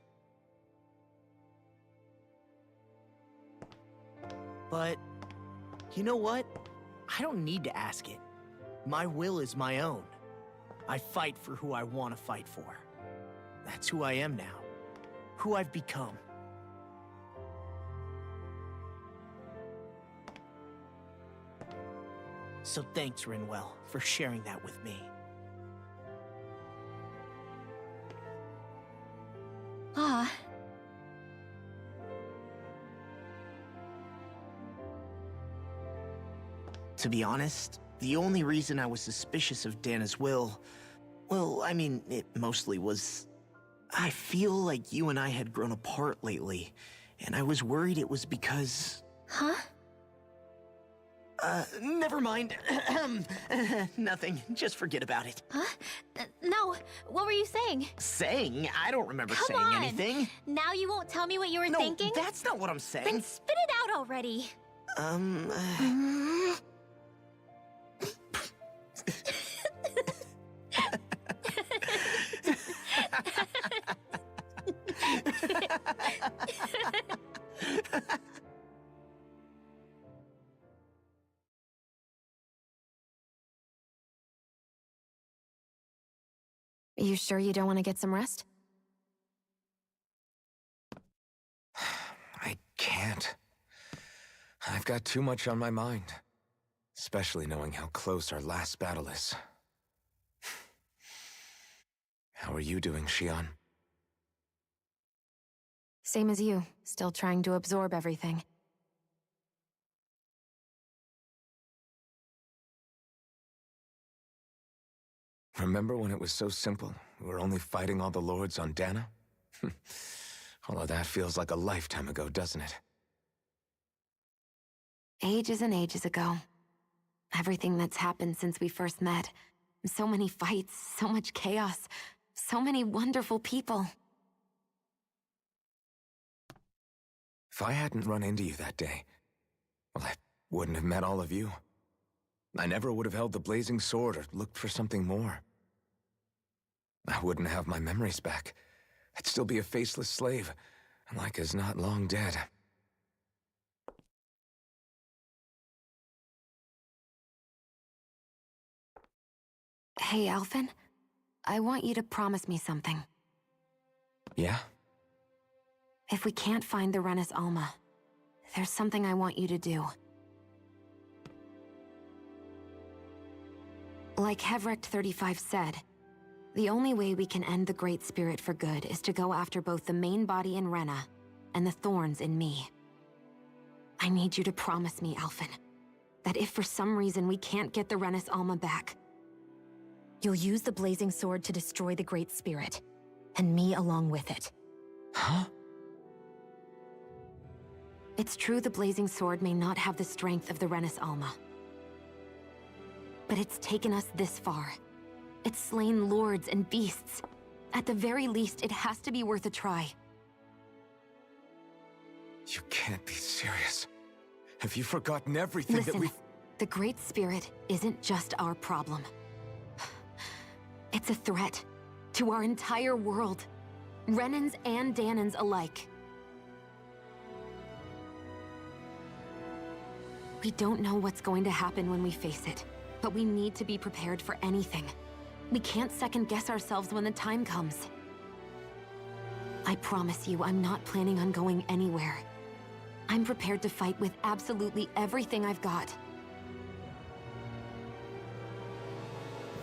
But, you know what? I don't need to ask it. My will is my own. I fight for who I want to fight for. That's who I am now. Who I've become. So thanks, Rinwell, for sharing that with me. Ah. To be honest, the only reason I was suspicious of Dana's will... well, I mean, it mostly was... I feel like you and I had grown apart lately, and I was worried it was because... Huh? Never mind. Nothing. Just forget about it. Huh? No, what were you saying? Saying? I don't remember Come saying on. anything. Now you won't tell me what you were thinking? No, that's not what I'm saying. Then spit it out already. You sure you don't want to get some rest? I can't. I've got too much on my mind. Especially knowing how close our last battle is. How are you doing, Xion? Same as you, still trying to absorb everything. Remember when it was so simple? We were only fighting all the lords on Dana? All of that feels like a lifetime ago, doesn't it? Ages and ages ago. Everything that's happened since we first met. So many fights, so much chaos, so many wonderful people. If I hadn't run into you that day, well, I wouldn't have met all of you. I never would have held the blazing sword or looked for something more. I wouldn't have my memories back. I'd still be a faceless slave, like as not long dead. Hey, Alphen. I want you to promise me something. Yeah? If we can't find the Renis Alma, there's something I want you to do. Like Hevrect 35 said, the only way we can end the Great Spirit for good is to go after both the main body in Rena and the thorns in me. I need you to promise me, Alphen, that if for some reason we can't get the Renis Alma back, you'll use the blazing sword to destroy the Great Spirit, and me along with it. Huh? It's true the blazing sword may not have the strength of the Renis Alma. But it's taken us this far. It's slain lords and beasts. At the very least, it has to be worth a try. You can't be serious. Have you forgotten everything Listen, that we... the Great Spirit isn't just our problem. It's a threat to our entire world. Renans and Danans alike. We don't know what's going to happen when we face it, but we need to be prepared for anything. We can't second-guess ourselves when the time comes. I promise you, I'm not planning on going anywhere. I'm prepared to fight with absolutely everything I've got.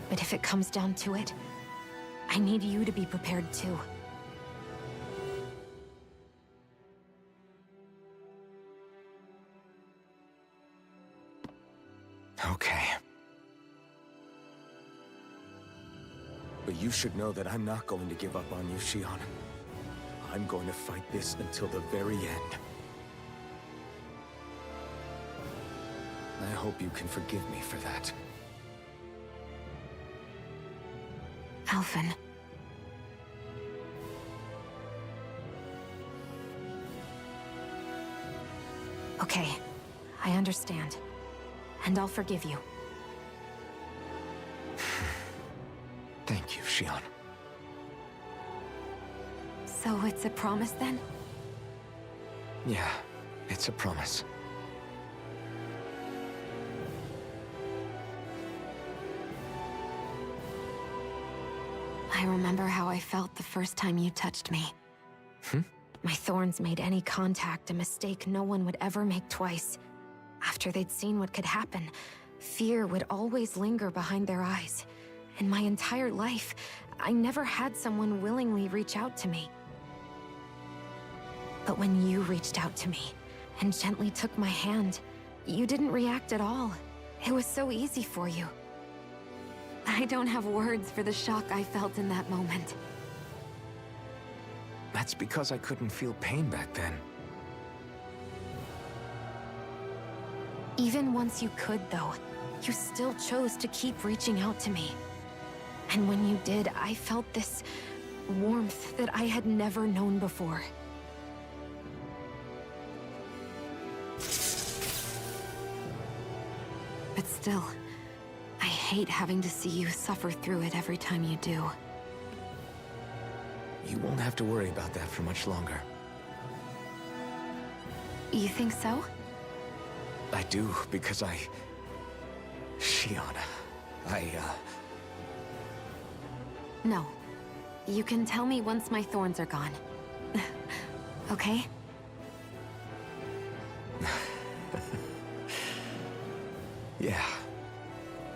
But if it comes down to it, I need you to be prepared too. Okay. But you should know that I'm not going to give up on you, Xion. I'm going to fight this until the very end. I hope you can forgive me for that. Alphen. Okay, I understand. And I'll forgive you. Thank you, Xion. So it's a promise then? Yeah, it's a promise. I remember how I felt the first time you touched me. My thorns made any contact a mistake no one would ever make twice. After they'd seen what could happen, fear would always linger behind their eyes. In my entire life, I never had someone willingly reach out to me. But when you reached out to me and gently took my hand, you didn't react at all. It was so easy for you. I don't have words for the shock I felt in that moment. That's because I couldn't feel pain back then. Even once you could, though, you still chose to keep reaching out to me. And when you did, I felt this warmth that I had never known before. But still, I hate having to see you suffer through it every time you do. You won't have to worry about that for much longer. You think so? I do, because Shion, No. You can tell me once my thorns are gone. Okay? Yeah.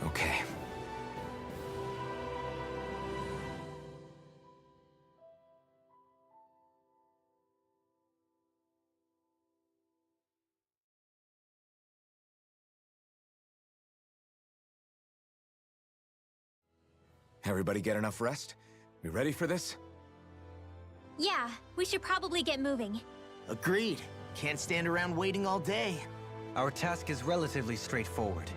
Okay. Everybody get enough rest? We ready for this? Yeah, we should probably get moving. Agreed. Can't stand around waiting all day. Our task is relatively straightforward.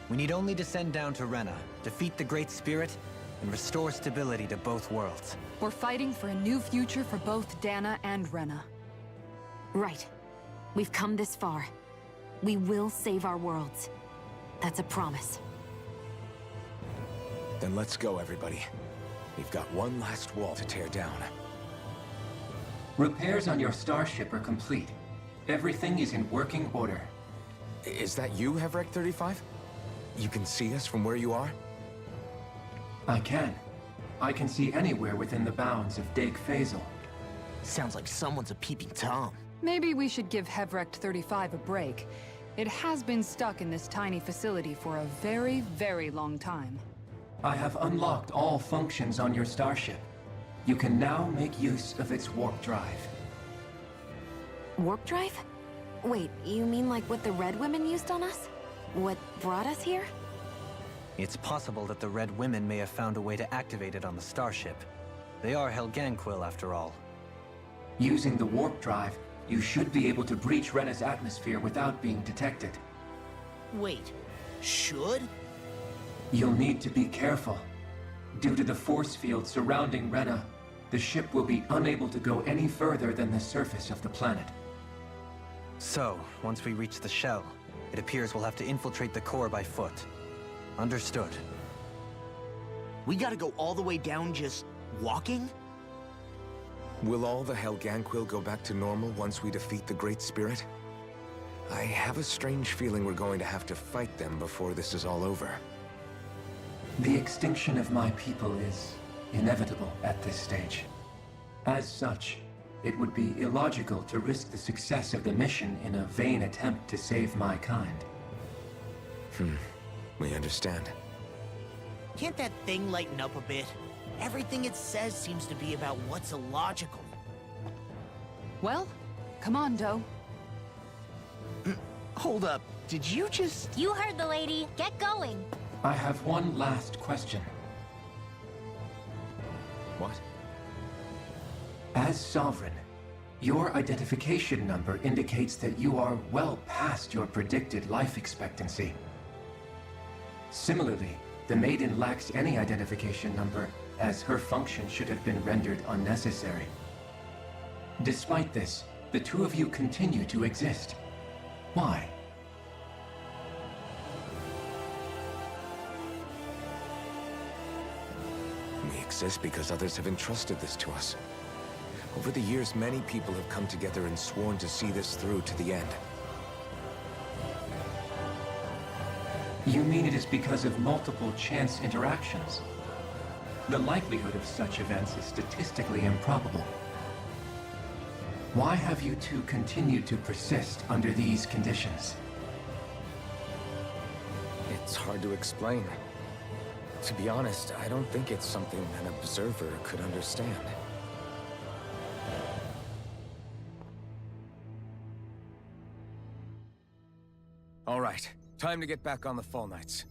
We need only descend down to Rena, defeat the Great Spirit, and restore stability to both worlds. We're fighting for a new future for both Dana and Rena. Right. We've come this far. We will save our worlds. That's a promise. Then let's go, everybody. We've got one last wall to tear down. Repairs on your starship are complete. Everything is in working order. Is that you, Hevrek 35? You can see us from where you are? I can. I can see anywhere within the bounds of Dake Faisal. Sounds like someone's a peeping Tom. Maybe we should give Hevrek 35 a break. It has been stuck in this tiny facility for a very, very long time. I have unlocked all functions on your starship. You can now make use of its warp drive. Warp drive? Wait, you mean like what the Red Women used on us? What brought us here? It's possible that the Red Women may have found a way to activate it on the starship. They are Helganquil, after all. Using the warp drive, you should be able to breach Rena's atmosphere without being detected. Wait, should? You'll need to be careful. Due to the force field surrounding Rena, the ship will be unable to go any further than the surface of the planet. So, once we reach the shell, it appears we'll have to infiltrate the core by foot. Understood. We gotta go all the way down just walking? Will all the Helganquil go back to normal once we defeat the Great Spirit? I have a strange feeling we're going to have to fight them before this is all over. The extinction of my people is inevitable at this stage. As such, it would be illogical to risk the success of the mission in a vain attempt to save my kind. We understand. Can't that thing lighten up a bit? Everything it says seems to be about what's illogical. Well, come on, Doe. Hold up, did you just... You heard the lady. Get going. I have one last question. What? As Sovereign, your identification number indicates that you are well past your predicted life expectancy. Similarly, the Maiden lacks any identification number, as her function should have been rendered unnecessary. Despite this, the two of you continue to exist. Why? We exist because others have entrusted this to us. Over the years, many people have come together and sworn to see this through to the end. You mean it is because of multiple chance interactions? The likelihood of such events is statistically improbable. Why have you two continued to persist under these conditions? It's hard to explain. To be honest, I don't think it's something an observer could understand. All right, time to get back on the Fall Knights.